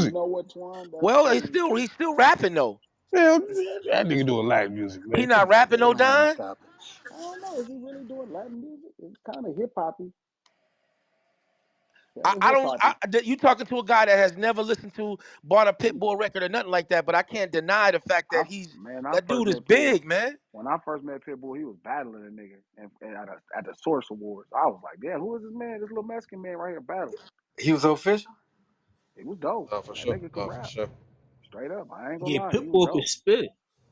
You music. know what, Twan? That's Well, crazy. he's still rapping though. Man, that nigga doing live music, He man. not Come on, rapping no man. Man, Don. stop it. I don't know. Is he really doing Latin music? It's kind of hip hoppy. Kind of I hip don't. hoppy. You talking to a guy that has never listened to, bought a Pitbull record or nothing like that, but I can't deny the fact I that man, I that first dude is met Pitbull. big, man. When I first met Pitbull, he was battling a nigga and at the Source Awards. I was like, damn, who is this man? This little Mexican man right here battling. He was official. He was dope. No, for That sure. nigga could No, for rap. sure. Straight up. I ain't gonna Yeah, lie. He was Pitbull could dope. spit.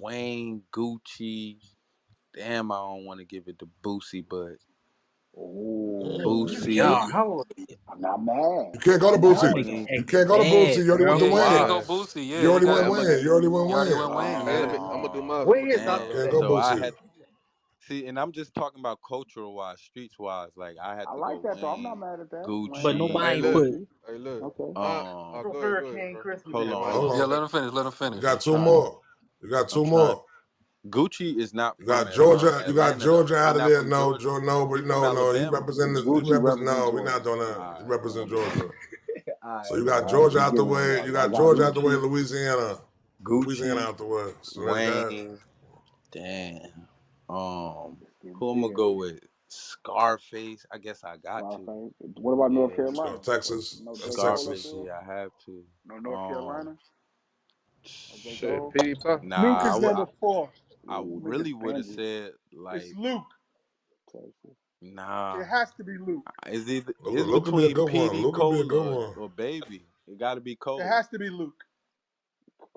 Wayne, Gucci. Damn, I don't want to give it to Boosie, but Oh, Y'all, Boosie, how old are you? I'm not mad. You can't go to I'm Y'all Boosie. not niggas Wayne. You acting can't go to bad, Boosie. You already went bro. to Yeah, You I can't Wayne. go had. Boosie. Yeah, You you already got went Yeah, to. I'm a. Wayne. You already went You already Wayne. went Wayne. Hey, Yeah. I'm gonna do mine. I'm gonna do mine Damn. Can't though. go So I Boosie. had. See, and I'm just talking about cultural wise, streets wise. Like I had I to like go that though. I'm not Wayne, mad at that. Wayne, But okay. Hey, nobody Gucci. look. put. Gucci. Hey, look. Okay. My, Um, oh, go ahead, bro. hold Yeah, on, my hold Hold Yeah, on. on. let him finish. Let him You finish. I'm got two trying to. more. You got I'm two trying. more. Gucci is not You from got Georgia. You got Atlanta though. Georgia He out of not there. from No, Georgia. No, He but from no. He Alabama. represented. He Gucci represent. represent No, we're Georgia. not doing All that. He right, all represent right. Georgia. So Alright, you man. got I had to Georgia keep out the giving it to way. y'all. You Y'all got got Georgia me. out the way. Gucci, Louisiana. Louisiana Gucci, out the way. So they got Wayne. Damn. It's getting Who I'm gonna go big. with? Scarface. I guess I got to. Scarface. What about North Yeah, Carolina? Texas. No J. That's Cole up Scarface. Texas. there? Yeah, I have to. No North Um, Carolina? No J. shit, Cole? PewDiePie. Luke nah, is number 4. I Ooh, niggas really would have stingy. said It's like, Luke. Texas. It nah. has to be Luke. It's Luke could be a between good one. PD Luke could be a Cole good one. or Baby. It got to be It Cole. has to be Luke.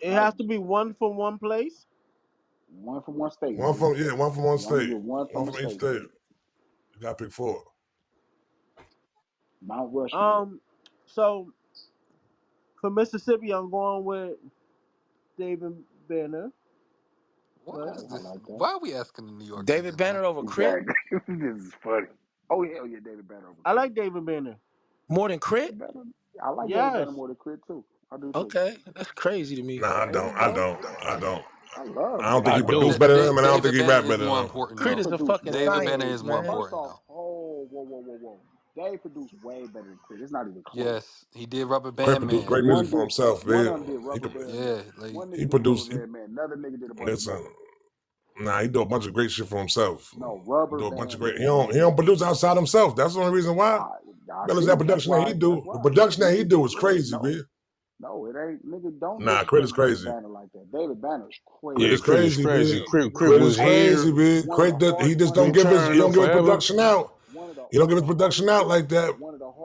It Like has to be one from one place. one from one state, One nigga. from one from one You only state. get one One from the from each state, state. nigga. You gotta pick 4. Mount Rushmore. So for Mississippi, I'm going with David Banner. Why Right? is Okay, I this? like that. Why are we asking the New York David niggas, man? Banner over Crit Exactly. This is funny. Oh hell yeah, David Banner over I Crit. like David Banner. more than Crit? David Banner. I like David Banner Yes. more than Crit too. I do too. Okay, that's crazy to me. Nah, I There don't. you I go. don't. I don't. I love I don't think David I he Banner. do. produced better than him, and I don't think David he Banner rap is better than more him. important He Crit though. is a produced fucking David Banner way. is scientist, more man. First important off, though. whoa. Dave produced way better than Crit. It's not even close. Yes, he did Rubber Craig Band produced Man. great music One for did. himself, One man. of them did He Rubber could. Band Yeah, Man. like One He nigga did Rubber produced. Band Man. Another nigga did a bunch of Listen, bullshit. nah, he do a bunch of great shit for himself. No, He Rubber do a bunch of Band great. Man, He nigga. don't produce outside himself. That's the only reason why. I Fellas, that see. That's production that why. he That's do, the why. production that he Nigga, do is nigga, crazy, no. man. No, it ain't. Nigga, don't Nah, Crit is disrespect David crazy. Banner like that. David Banner is Crit Yeah, is crazy. Crit is crazy, crazy. man. Crit Crit is was here. crazy, man. One of the He just one of don't the Been give his. turning He up don't give his forever. production out. He don't one give of his the production hardest out hits. like that. One of the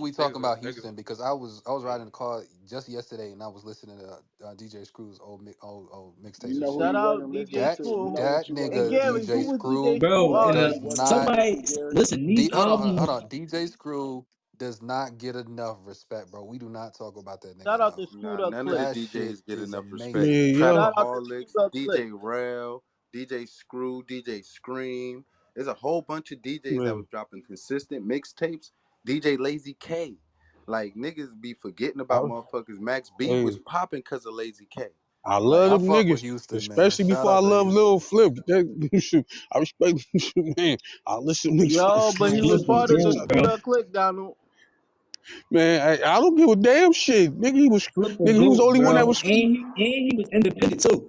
we talking about Niggas. Houston because I was riding the car just yesterday and I was listening to DJ Screw's old You mixtapes and know who shit. Shout you out wasn't listening DJ That to. You Screw. know what that you wasn't And nigga listening Gary, DJ who to. was DJ Screw Screw Bro, You know and who artist? you wasn't listening somebody to, Gary. listen. These hold albums, on. DJ Screw does not get enough respect, bro. We do not talk about that nigga Shout out enough. to Nah, Screwed Up none of the Click. That shit DJs get is enough respect. amazing. Man, Shout yo, out to Screwed Trapaholics, Up Click. DJ Rail, DJ Screw, DJ Scream. There's a whole bunch of DJs that was man, dropping consistent mixtapes. DJ Lazy K. Like niggas be forgetting I, about motherfuckers. Max B hey, was popping because of Lazy K. I love Like, I them fuck with niggas, Houston, man. especially Shout before I out to love Houston. Lil Flip. That, shoot, I respect man. I listen to niggas Yo, but from he man, was Flip listen, part of the bro, Screwed bro. Up Click, Donald. man. I don't give a damn shit, nigga. Flip the Nigga, he was the goat, only one that bro. was And he was independent too.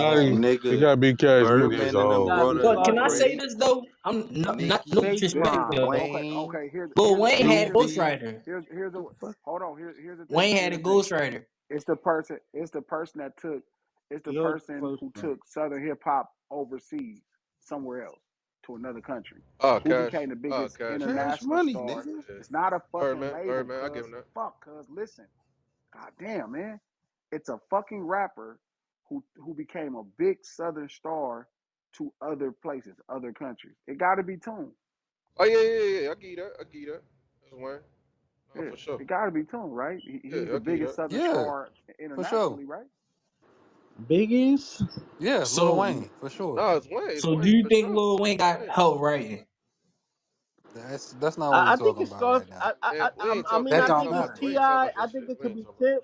not Cash even. Money. It Nigga, gotta be Cash Money as a Birdman and them Gotta whole. be brought But us can I say Scarface. Drake, this though? I'm no Nicki, Chase disrespect Brown. to Okay, Wayne, okay. But Wayne had a Juvie. ghostwriter. Hold on. Here's the thing. Wayne had Here's a the thing. ghostwriter. It's the person. It's the person that took. It's the He heard the person first who one. took Southern hip hop overseas, somewhere else, to another country. Oh, Who Cash. became the Oh, biggest Cash Money. Cash international Money, star? nigga. Yeah. It's not a fucking Birdman. label, Birdman. I give cuz. him that. Fuck, cuz. Listen. God damn, man. It's a fucking rapper who became a big Southern star to other places, other countries. It got to be Tune. Oh yeah. I give you that. I give you that. That's Wayne. Oh, Yeah, for sure. it got to be Tune, right? He's Yeah, the I give you biggest that. Southern Yeah, star for sure. internationally, right? Biggies? Yeah, Lil So Wayne, for sure. No, it's Wayne. It's so do Wayne you for think sure. Lil Wayne It's got Wayne. help writing? That's not what we're I think talking it's about right Scarface. now. Man, we ain't I talking. mean, That We I ain't don't think talking it's about. matter. We Ti. ain't talking about I that think shit. it We could ain't be talking about that. Tip.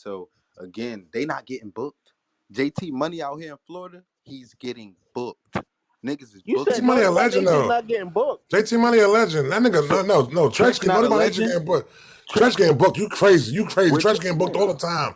So again, they not getting booked. JT Money out here in Florida, he's getting booked. Niggas is You JT said booking Money him. no, a like they legend just though. not getting booked. JT Money a legend. That nigga, So no. Trench Trench get not a nobody ain't legend. getting booked. Tre- Trench getting booked. You crazy. where Trench Trench getting booked been? all the time.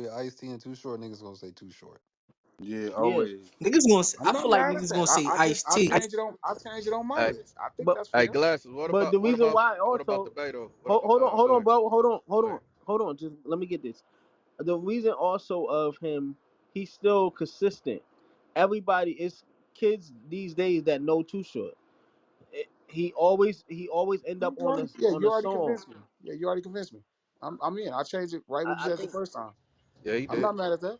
between Ice-T and Too Short, niggas gonna say Too Short. Yeah, Yeah, always. Niggas gonna. I'm I not feel like mad at niggas that. gonna say I just Ice T. I change it on my Hey, list. I think but that's hey, fair. glasses. but the reason why What about the also Beto? hold on, Go ahead. bro. Go ahead. Hold on. Just let me get this. The reason also of him, he's still consistent. Everybody is kids these days that know Too Short. He always end up on the You already song. convinced me. Yeah, you already convinced me. I'm in. I changed it right what you I said the think first time. Yeah, he I'm did. not mad at that.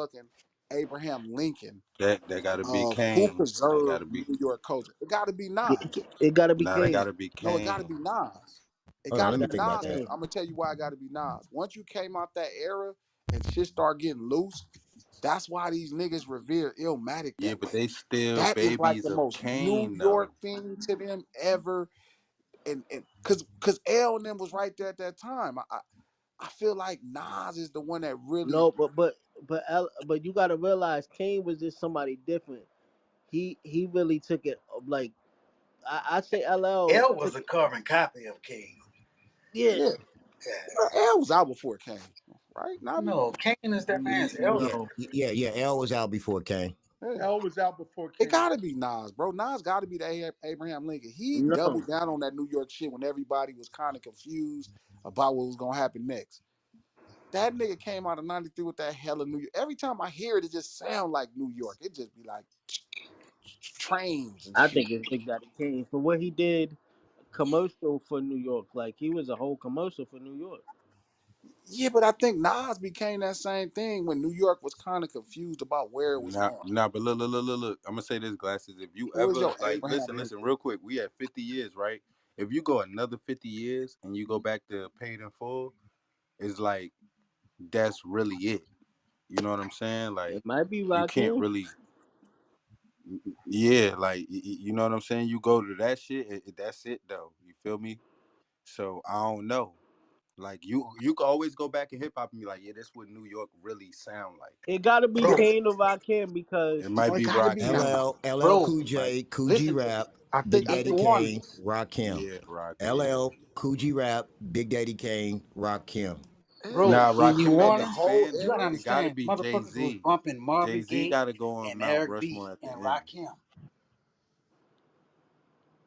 motherfucking Abraham Lincoln, That gotta be who Kane. That preserved gotta be New York culture? It got to be It, Nas. it gotta be nah. That Kane. gotta be No, it got to Kane. be Nas. It Hold on, got It to let me be gotta think be about Nas that. because Kane. I'm gonna tell you why it got to be Nas. Once you came out that era and shit started getting loose, that's why these niggas revere Illmatic Yeah, that but way. they still That is like babies the of most New Kane though. York thing to them ever. and cause L and them was right there at that time. I feel like Nas is the one that really. No, but you gotta realize Kane was just somebody different. He really took it like I say LL L was took a it. carbon copy of King. Yeah, Yeah, Yeah. L was out before Kane, right, Navi? No, Kane is that man's Yeah, elder. No, yeah. L was out before Kane. yeah. L was out before It Kane. gotta be Nas, bro. Nas gotta be the Abraham Lincoln. He no. doubled down on that New York shit when everybody was kind of confused about what was gonna happen next. That nigga came out of '93 with that hella New York. Every time I hear it, it just sound like New York. It just be like trains and I shit. think it's Big Daddy Kane for what he did commercial for New York. Like he was a whole commercial for New York. Yeah, but I think Nas became that same thing when New York was kind of confused about where it was Nah, going. nah, but look. I'm gonna say this, glasses. If you Who is ever your like, Abraham listen, Lincoln? real quick. We had 50 years, right? If you go another 50 years and you go back to paid in full, it's like that's really it. You know what I'm saying? Like It might be you can't Rakim. really, yeah. Like you know what I'm saying? You go to that shit, that's it though. You feel me? So I don't know. Like you can always go back in hip hop and be like, yeah, that's what New York really sound like. It got to be Bro, Kane or Rakim It because might you be know, it Rock got to be Kim. Nas. LL bro, Cool Like, J, Cool G listen to Rap, me. I Big think In Daddy New Kane, Orleans, Rakim. yeah, Rock Kim. LL Cool G Rap, Big Daddy Kane, Rakim. Yeah, bro, Nah, in New Rakim that ain't the Orleans, whole expanding. you gotta era. It got to understand, be Jay motherfuckers was Z. bumping Jay Marvin Z Gaye got to go on and Mount Eric B Rushmore at the and end. Rakim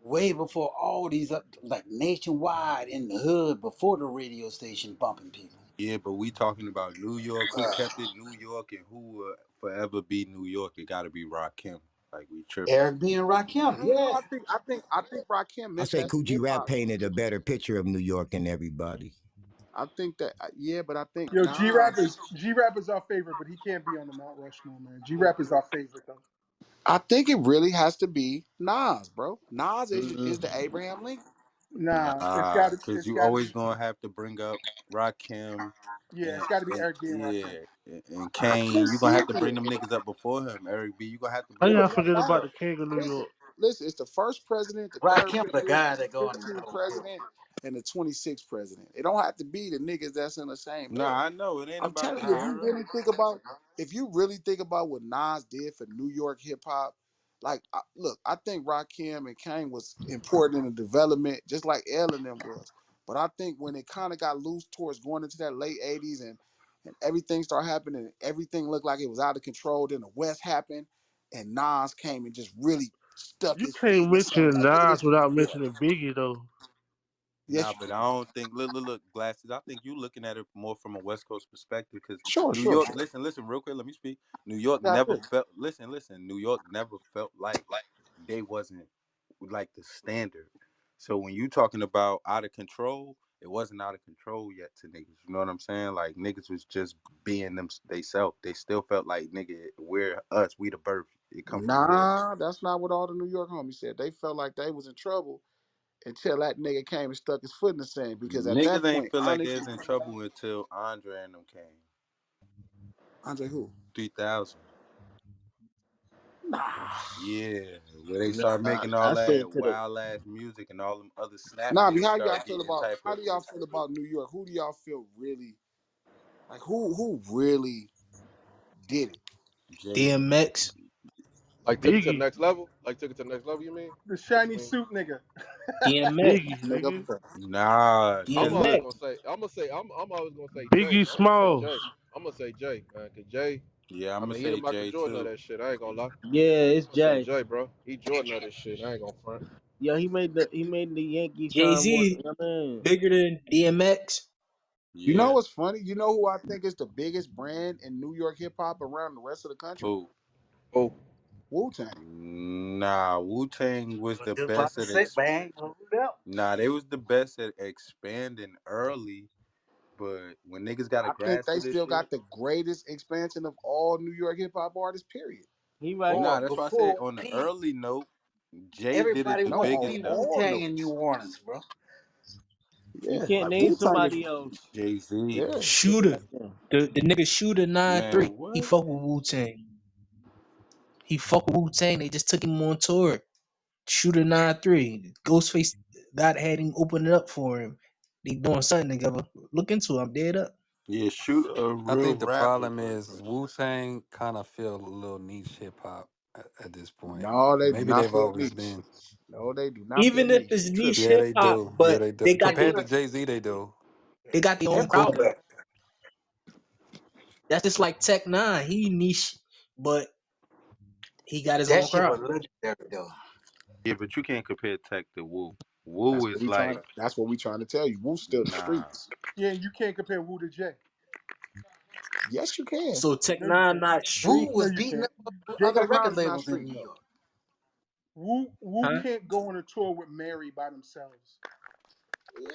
way before all these like nationwide in the hood before the radio station bumping people. Yeah, but we talking about New York. Who kept it New York and who will forever be New York? It got to be Rakim. Like we tripping. Eric B and Rakim, No, yeah. I think Rakim I missed say that Cool G hip Rap hop. painted a better picture of New York than everybody. I think that yeah, but I think Yo, Nas. G Rap is our favorite, but he can't be on the Mount Rushmore, man. G Rap is our favorite though. I think it really has to be Nas, bro. Nas is the Mm, Abraham Lincoln. Nah, Nah, cause it's you gotta always be gonna have to bring up Rakim yeah, and, it's gotta be and Eric B and Rakim. yeah, and I can Kane. You gonna see have to bring it. them niggas up before him. Eric B. You gonna have to How bring Bro, them y'all it don't niggas forget up, about matter. the bro. King of New Listen, York? listen. It's the first president, the third Rakim the president, guy the that go in the 15th middle for real. president, and the 26th president. It don't have to be the niggas that's in the same era. Nah, I know it ain't I'm about telling the you, Nah, era. if you really think about what Nas did for New York hip hop, like, look, I think Rakim and Kane was important in the development, just like L and them was. But I think when it kind of got loose towards going into that late '80s and everything started happening, and everything looked like it was out of control. Then the West happened, and Nas came and just really stuck You his feet can't and said, mention like, "Look at Nas this." without Yeah, mentioning Biggie though. yes, Nah, you but can. I don't think look glasses. I think you looking at it more from a West Coast perspective because Sure, New sure, York. sure. Listen, real quick. Let me speak. New York I got never you. felt. Listen. New York never felt like they wasn't like the standard. So when you talking about out of control, it wasn't out of control yet to niggas. You know what I'm saying? Like niggas was just being them they self. They still felt like nigga, we're us. We the birth. It come from here. Nah, that's not what all the New York homies said. They felt like they was in trouble until that nigga came and stuck his foot in the sand. Because at Niggas that ain't point, feel like they Onyx, was in trouble until Andre and them came. Andre who? 3000. Nah, Yeah, where they nah. start making all I say that it to the wild ass music and all them other snap nah. niggas How y'all start feel getting about? type How of do y'all feel about New York? Who do y'all feel really like? Who really did it? Jay. DMX. Like took it to the Biggie, next level. Like took it to the next level. You mean? The What you shiny mean? suit nigga. DMX. Biggie, Make up a nigga. prayer. Nah, cause I'm look, always DMX. gonna say. I'm gonna say. I'm always gonna say Jay. Biggie I'm gonna say Smalls. Jay. I'm gonna say Jay, man. Cause Jay. yeah, I'm I gonna mean, he the say Michael Jay Jordan of too. that shit. I ain't gonna lie. I'm Yeah, it's gonna say Jay. Jay, bro. He Jordan of this shit. I ain't gonna front. Yo, he made the Yankees Jay sign more. Z I mean, bigger than DMX. you know Yeah. what's funny? You know who I think is the biggest brand in New York hip hop around the rest of the country? Who? Oh, Wu Tang. Nah, Wu Tang was I was the just about best to at say, bang, hold up. Nah, they was the best at expanding early, but when niggas got a I think grasp they of this still got shit, the greatest expansion of all New York hip hop artists. Period. He right. nah, Boy, that's why I said before on the P, early note, Jay did it everybody the No, wanted to on be biggest Wu though. all Tang in notes. New Orleans, bro. Yeah, You can't like name Wu Tang is. somebody else. Jay Z. Yeah, yeah, Shooter. yeah. The nigga Shooter 9-3. Man, He what? fuck with Wu Tang. He fuck with Wu Tang. They just took him on tour. Shooter 9-3. Ghostface. God had him open it up for him. They doing something together. Look into him. Dead up. Yeah, shoot a I real think the rapper, problem but is Wu Tang kind of feel a little niche hip hop at this point. No, they do Maybe not they've feel always niche. been. No, they do not feel Even if niche. it's You niche tripping? Yeah, hip they hop, do. Yeah, but they do. they got Compared their to Jay Z, they do. own Hip hop. crowd back. That's just like Tech Nine. He niche, but he got his That own shit crowd. was legendary though. Yeah, but you can't compare Tech to Wu. Wu is like, That's what we trying to tell you. Wu's still the nah. streets. Yeah, you can't compare Wu to Jay. Yes, you can. So Tech No, you Nine can't. not Wu street, No, was you beating can't. up Jay other Tech record Nine's not labels in street. New No. York. Wu huh? can't go on a tour with Mary by themselves. Yeah,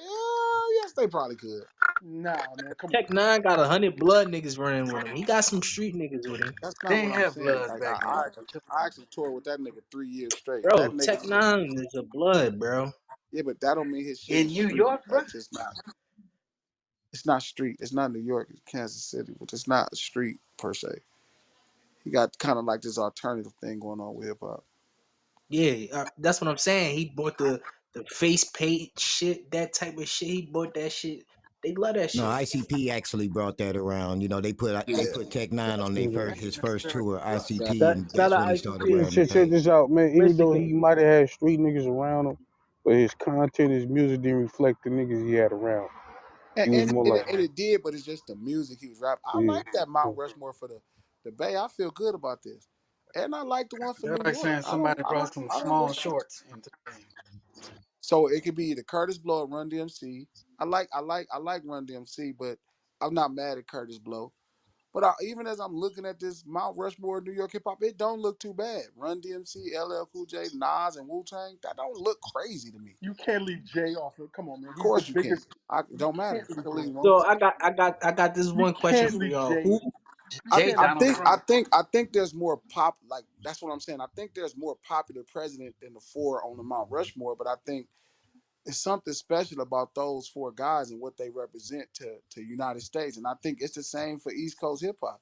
yes, they probably could. Nah, man, come on. Tech Nine got 100 blood niggas running with him. He got some street niggas with him. That's They not what didn't I'm have saying. Bloods Like back then. I actually toured with that nigga 3 years straight. That Bro, nigga Tech shit. Nine is a blood, bro. Yeah, but that don't mean his shit In is New street. York, bro. That's just not. It's not street. It's not New York. It's Kansas City, but it's not street per se. He got kind of like this alternative thing going on with hip hop. Yeah, that's what I'm saying. He bought the face paint shit, that type of shit. He bought that shit. They love that No, shit. ICP actually brought that around. You know, they Yeah, put Tech Nine on their Yeah. first his first tour, that, ICP, Shout and shout that's out when he started ICP. wearing the Check paint. this out, man. Even though Michigan. he might have had street niggas around him, but his content, his music didn't reflect the niggas he had around. and, He was and, more and, like, it, and it did, but it's just the music he was rapping. I yeah. like that Mount Rushmore for the Bay. I feel good about this, and I like the one for They're New like York. saying somebody brought some I don't small disagree. shorts into the game. So it could be either Curtis Blow or Run DMC. I like Run DMC, but I'm not mad at Curtis Blow. But even as I'm looking at this Mount Rushmore of New York hip hop, it don't look too bad. Run DMC, LL Cool J, Nas, and Wu Tang, that don't look crazy to me. You can't leave Jay off of. Come on, man. Of He's the course you can. biggest. It You don't matter. can't I leave can Jay. leave him on. So I got this You one question can't for leave y'all. Jay. Who You I, Jay can't I leave down on the Jay. think front. I think I think there's more pop like that's what I'm saying. I think there's more popular president than the four on the Mount Rushmore, but I think it's something special about those four guys and what they represent to United States. And I think it's the same for East Coast hip hop.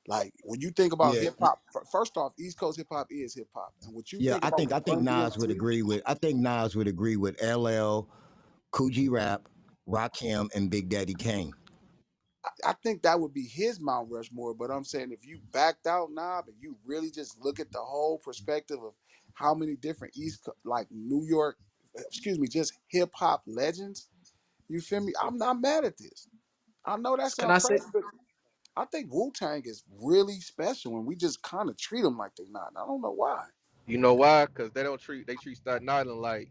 Like when you think about Yeah, hip hop, first off, East Coast hip hop is hip hop, and what you yeah. think about I think Run Nas would DMC, agree with. I think Nas would agree with LL, Coogee Rap, Rakim, and Big Daddy Kane. I think that would be his Mount Rushmore. But I'm saying if you backed out Knob and you really just look at the whole perspective of how many different like New York, excuse me, just hip hop legends, you feel me? I'm not mad at this. I know that can sounds I say? crazy, but I think Wu Tang is really special, and we just kind of treat them like they're not. I don't know why. You know why? Cause they treat Staten Island like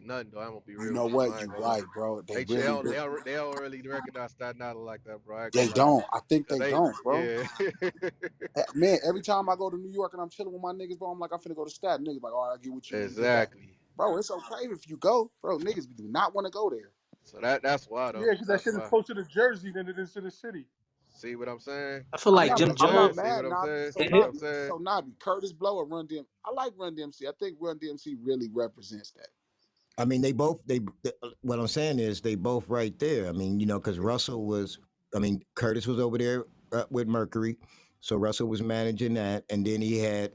nothing though. I'm gonna be You real know with you, bro. what? I ain't You're gonna lie. right, bro. They They really don't do. they don't really recognize Staten Island like that, bro. I ain't gonna They lie to you. don't. I think Cause they they don't, bro. yeah. Man, every time I go to New York and I'm chilling with my niggas, bro, I'm like, I'm finna go to Staten. Niggas like, all right, I get what you when you get back. Exactly. Bro, it's okay if you go. Bro, niggas do not want to go there. So that's why though. Yeah, because that That's shit is why. closer to Jersey than it is to the city. See what I'm saying? I feel I'm like See not what Jim I'm I'm not saying? Jones See mad, what I'm Nabi. saying? So See what and I'm Nabi, saying? so Nabi, Curtis Blow or Run DMC. I like Run DMC. I think Run DMC really represents that. I mean, what I'm saying is they both right there. I mean, you know, because Russell was. I mean, Curtis was over there with Mercury, so Russell was managing that, and then he had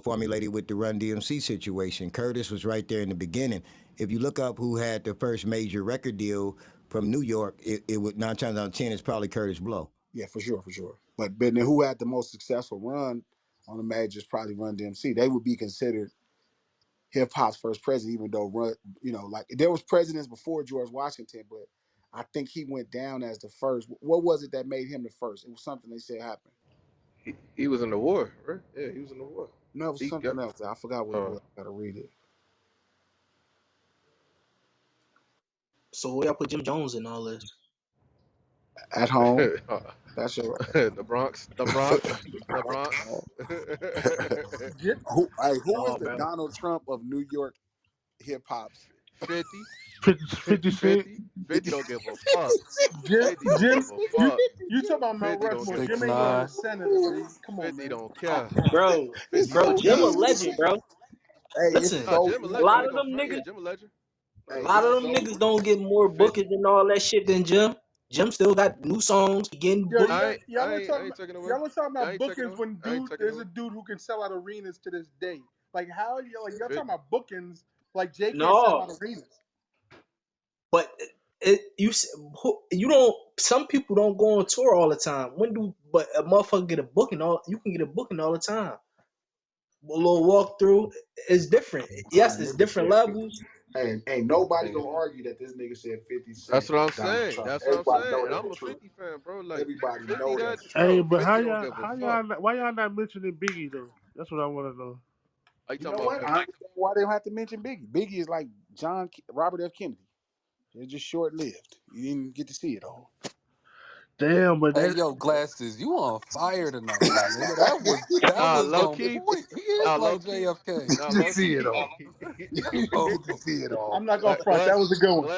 formulated with the Run DMC situation. Curtis was right there in the beginning. If you look up who had the first major record deal from New York, it would 9 times out of 10 is probably Curtis Blow. Yeah, for sure, for sure. But then who had the most successful run on the majors? Probably Run DMC. They would be considered hip hop's first president, even though Run, like there was presidents before George Washington, but I think he went down as the first. What was it that made him the first? It was something they said happened. He was in the war, right? Yeah, he was in the war. No, it was He got something else. I forgot what it uh was. I gotta read it. so where y'all put Jim Jones in all this? At home. That's your the Bronx, the Bronx, the at home. Bronx. Who is Oh the man. Donald Trump of New York hip hops? 50, 50 Cent. 50, 50 don't give a fuck. Jim, 50 don't Jim, give a you fuck. you talk about Mount 50 don't Rushmore. give a Jim Six ain't even fuck. a nine. senator, B. Come on, 50 man. don't care. Bro, 50 It's bro, don't so Jim a care. easy. legend, bro. Hey, it's Listen, Nah, so Jim a a legend. lot I easy. ain't of gonna them front. Yeah, niggas, Jim a legend. a Hey, lot of it's them so niggas don't get more 50. bookings and all that shit than Jim. Jim still got new songs, he getting Yo, booked. I ain't taking away. y'all are talking I about ain't taking bookings away. when I ain't taking there's away. a dude who can sell out arenas to this day. Like how you like y'all talking 50. about bookings Like Jay can't sell No, out arenas. but you don't. Some people don't go on tour all the time. When do but a motherfucker get a booking all? You can get a booking all the time. A little walkthrough is different. Yes, it's Nigga different said 50. levels. Ain't nobody Nigga. gonna argue that this nigga said 50 That's Cent what I'm and Donald saying. Trump. That's what I'm Everybody saying. know And that's I'm a true. 50 fan, bro. Like Everybody 50 know that that's Hey, bro, true. but 50 don't give a fuck. why y'all not mentioning Biggie though? That's what I want to know. Are you You talking know about what? for I understand why they don't have to mention Biggie. Biggie is like Robert F. Kennedy. It's just short lived. You didn't get to see it all. Damn, but Hey that yo, glasses, you on fire tonight, my nigga. That nah was low on key? point. He is Nah low like key. JFK. Nah You low see it key. all. You didn't get to Oh, see it all. I'm not gonna front. That was a Glasses, good one.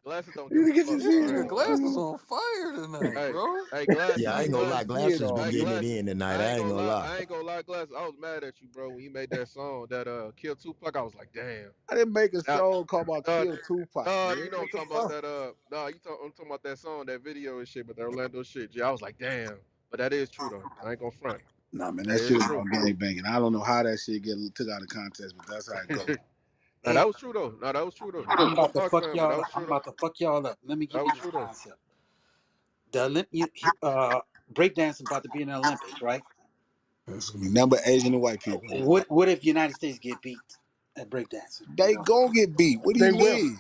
glasses don't give You a didn't get to fuck, this see bro. I it ain't nigga gonna lie. glasses all. on fire tonight, Hey, bro. hey, Yeah, glasses, I You ain't didn't gonna get to lie. glasses. see it Glasses be all. Hey, getting it glasses. in tonight. I I ain't ain't gonna gonna lie. lie. I ain't gonna lie, glasses. I was mad at you, bro, when you made that song that killed Tupac. I was like, damn. I didn't make a Now, song called about uh, Kill Tupac, you man. know I'm What the talking about fuck? that. I'm talking about that song, that video and shit, but the Orlando shit. Yeah, I was like, damn. But that is true though. I ain't gonna front. Nah, man, That that is shit was true. on gang banging. I don't know how that shit get took out of context, but that's how it go. Now Hey, that was true though. No, that was true though. I'm I'm a about to Fox fuck fan, but that y'all was up. I'm true though. about to fuck y'all up. Let me That give you was this true though. concept. The breakdancing about to be in the Olympics, right? It's gonna be number Asian and white people. What if United States get beat at breakdancing? They gonna get beat. What do They you will. mean?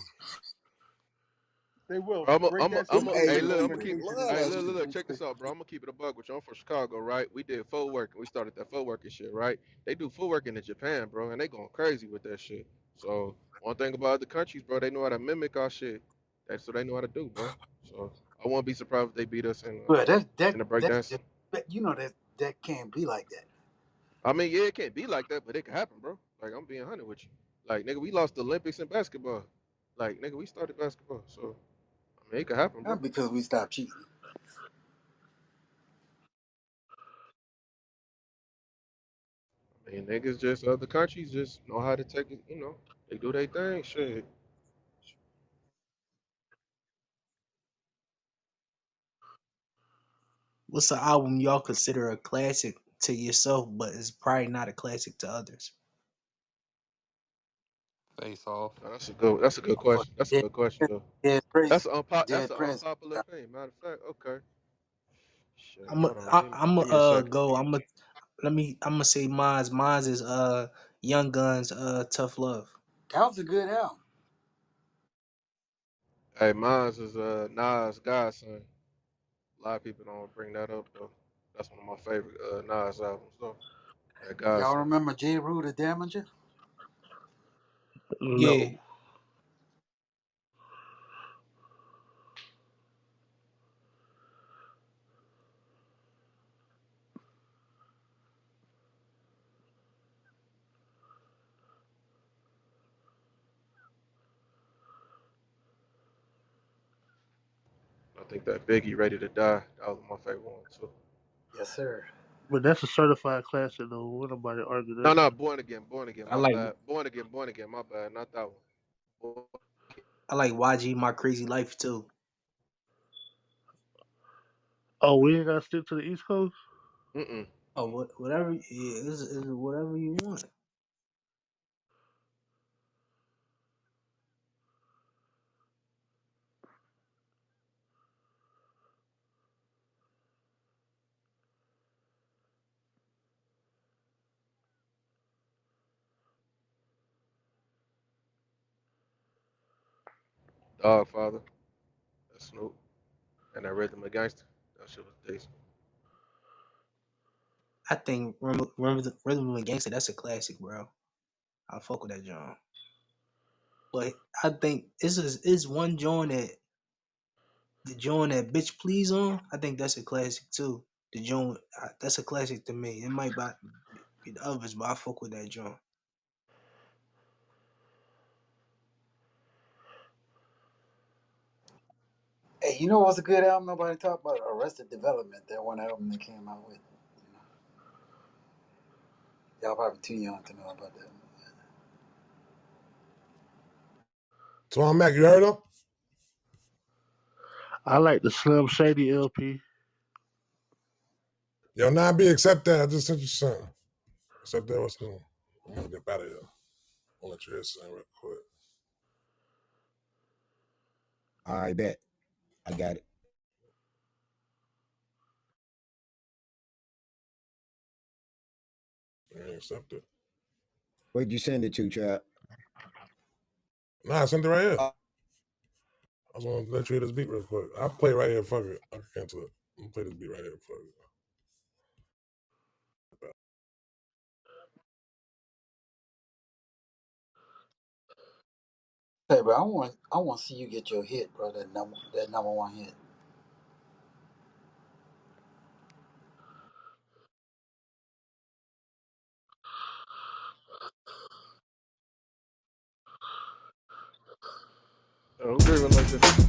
They will. Them Breakdancing Hey, Asian is look, I'm going gonna to people keep. introduce love it Hey, that into shit. look, some check this sports. out, bro. I'm gonna keep it a buck with you. I'm from Chicago, right? We did footwork, and we started that footwork and shit, right? They do footwork in Japan, bro, and they going crazy with that shit. So one thing about other countries, bro, they know how to mimic our shit. That's what they know how to do, bro. So I won't be surprised if they beat us Well, that in the that, breakdancing. that you know that can't be like that. I mean, yeah, it can't be like that, but it can happen, bro. Like I'm being honest with you. Like nigga, we lost the Olympics in basketball. Like nigga, we started basketball, so I mean, it could happen, bro. Not because we stopped cheating. I mean, niggas just other countries just know how to take it. They do their thing. Shit. What's an album y'all consider a classic to yourself, but it's probably not a classic to others? Face off. That's a good Motherfucker, question. That's a good question though. dead That's president. that's Dead an president. unpopular opinion. Matter of fact, okay. Shit, I'm a, hold on. I, I'm a, Give me a second. go. I'm gonna say mine's. Mine's is Young Guns, Tough Love. That was a good album. Hey, mine's is Nas Godson. A lot of people don't bring that up though. That's one of my favorite Nas albums though. That Y'all Godson. remember J. Rue the Damager? Yeah, no. I think that Biggie Ready to Die. That was my favorite one too. Yes, sir. But that's a certified classic though. Would nobody argue No, that? no, Born Again. I My like bad. Born Again. My bad. Not that one. I like YG My Crazy Life too. Oh, we ain't gotta stick to the East Coast. Mm-mm. Oh, whatever. Yeah, is whatever you want. Dogfather. That's Snoop. And that Rhythm of Gangster. That shit was decent. I think Rhythm of Gangster. That's a classic, bro. I fuck with that John. But I think this is one joint that the joint that Bitch Please on. I think that's a classic too. The joint that's a classic to me. It might not be the others, but I fuck with that joint. Hey, you know what's a good album nobody talked about? Arrested Development. That one album they came out with. You know, y'all probably too young to know about that. Twan Mack, you heard him? I like the Slim Shady LP. Yo, 9B, accept that. I just sent you something. Accept that. What's new? I'm gonna get out of here. I'll let you hear something real quick. I bet. I got it. You ain't accept it. Where'd you send it to, Trap? Nah, I sent it right here. I just want to let you hear this beat real quick. I'll play right here. Fuck it. I can cancel it. I'm gonna play this beat right here. Fuck it. Hey, bro, I want to see you get your hit, bro. That number one hit. Who grieving like that?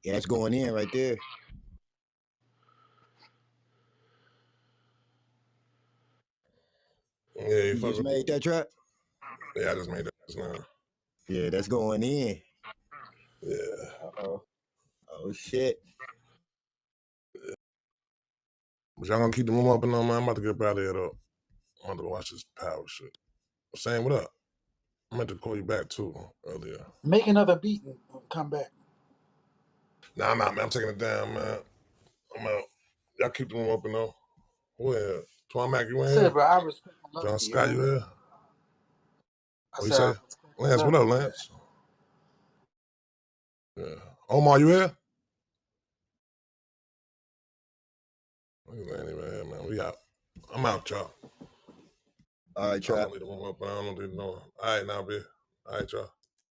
Yeah, that's going in right there. Yeah, you You fuck just with made that Trap? Yeah, I just made that just now. Yeah, that's going in. Yeah. Uh-oh. Oh, shit. Yeah. But y'all gonna keep the room open on, man. I'm about to get up out of here, though. I'm about to watch this power shit. Sam, what up? I meant to call you back, too, earlier. Make another beat and come back. Nah, man. I'm taking it down, man. I'm out. Y'all keep the room open, though. Who in here? Twan Mack, you in Said, here? bro, I respect and love John you. You Scott, hear you me? here? I What you said, I say? respect and Lance, what love up, you, man. Lance? Yeah. Omar, you here? Look at Lanny right here, man. We out. I'm out, y'all. All right, I was Trap. gonna leave the room up, but I don't need to know. All right, now, B. All right, y'all.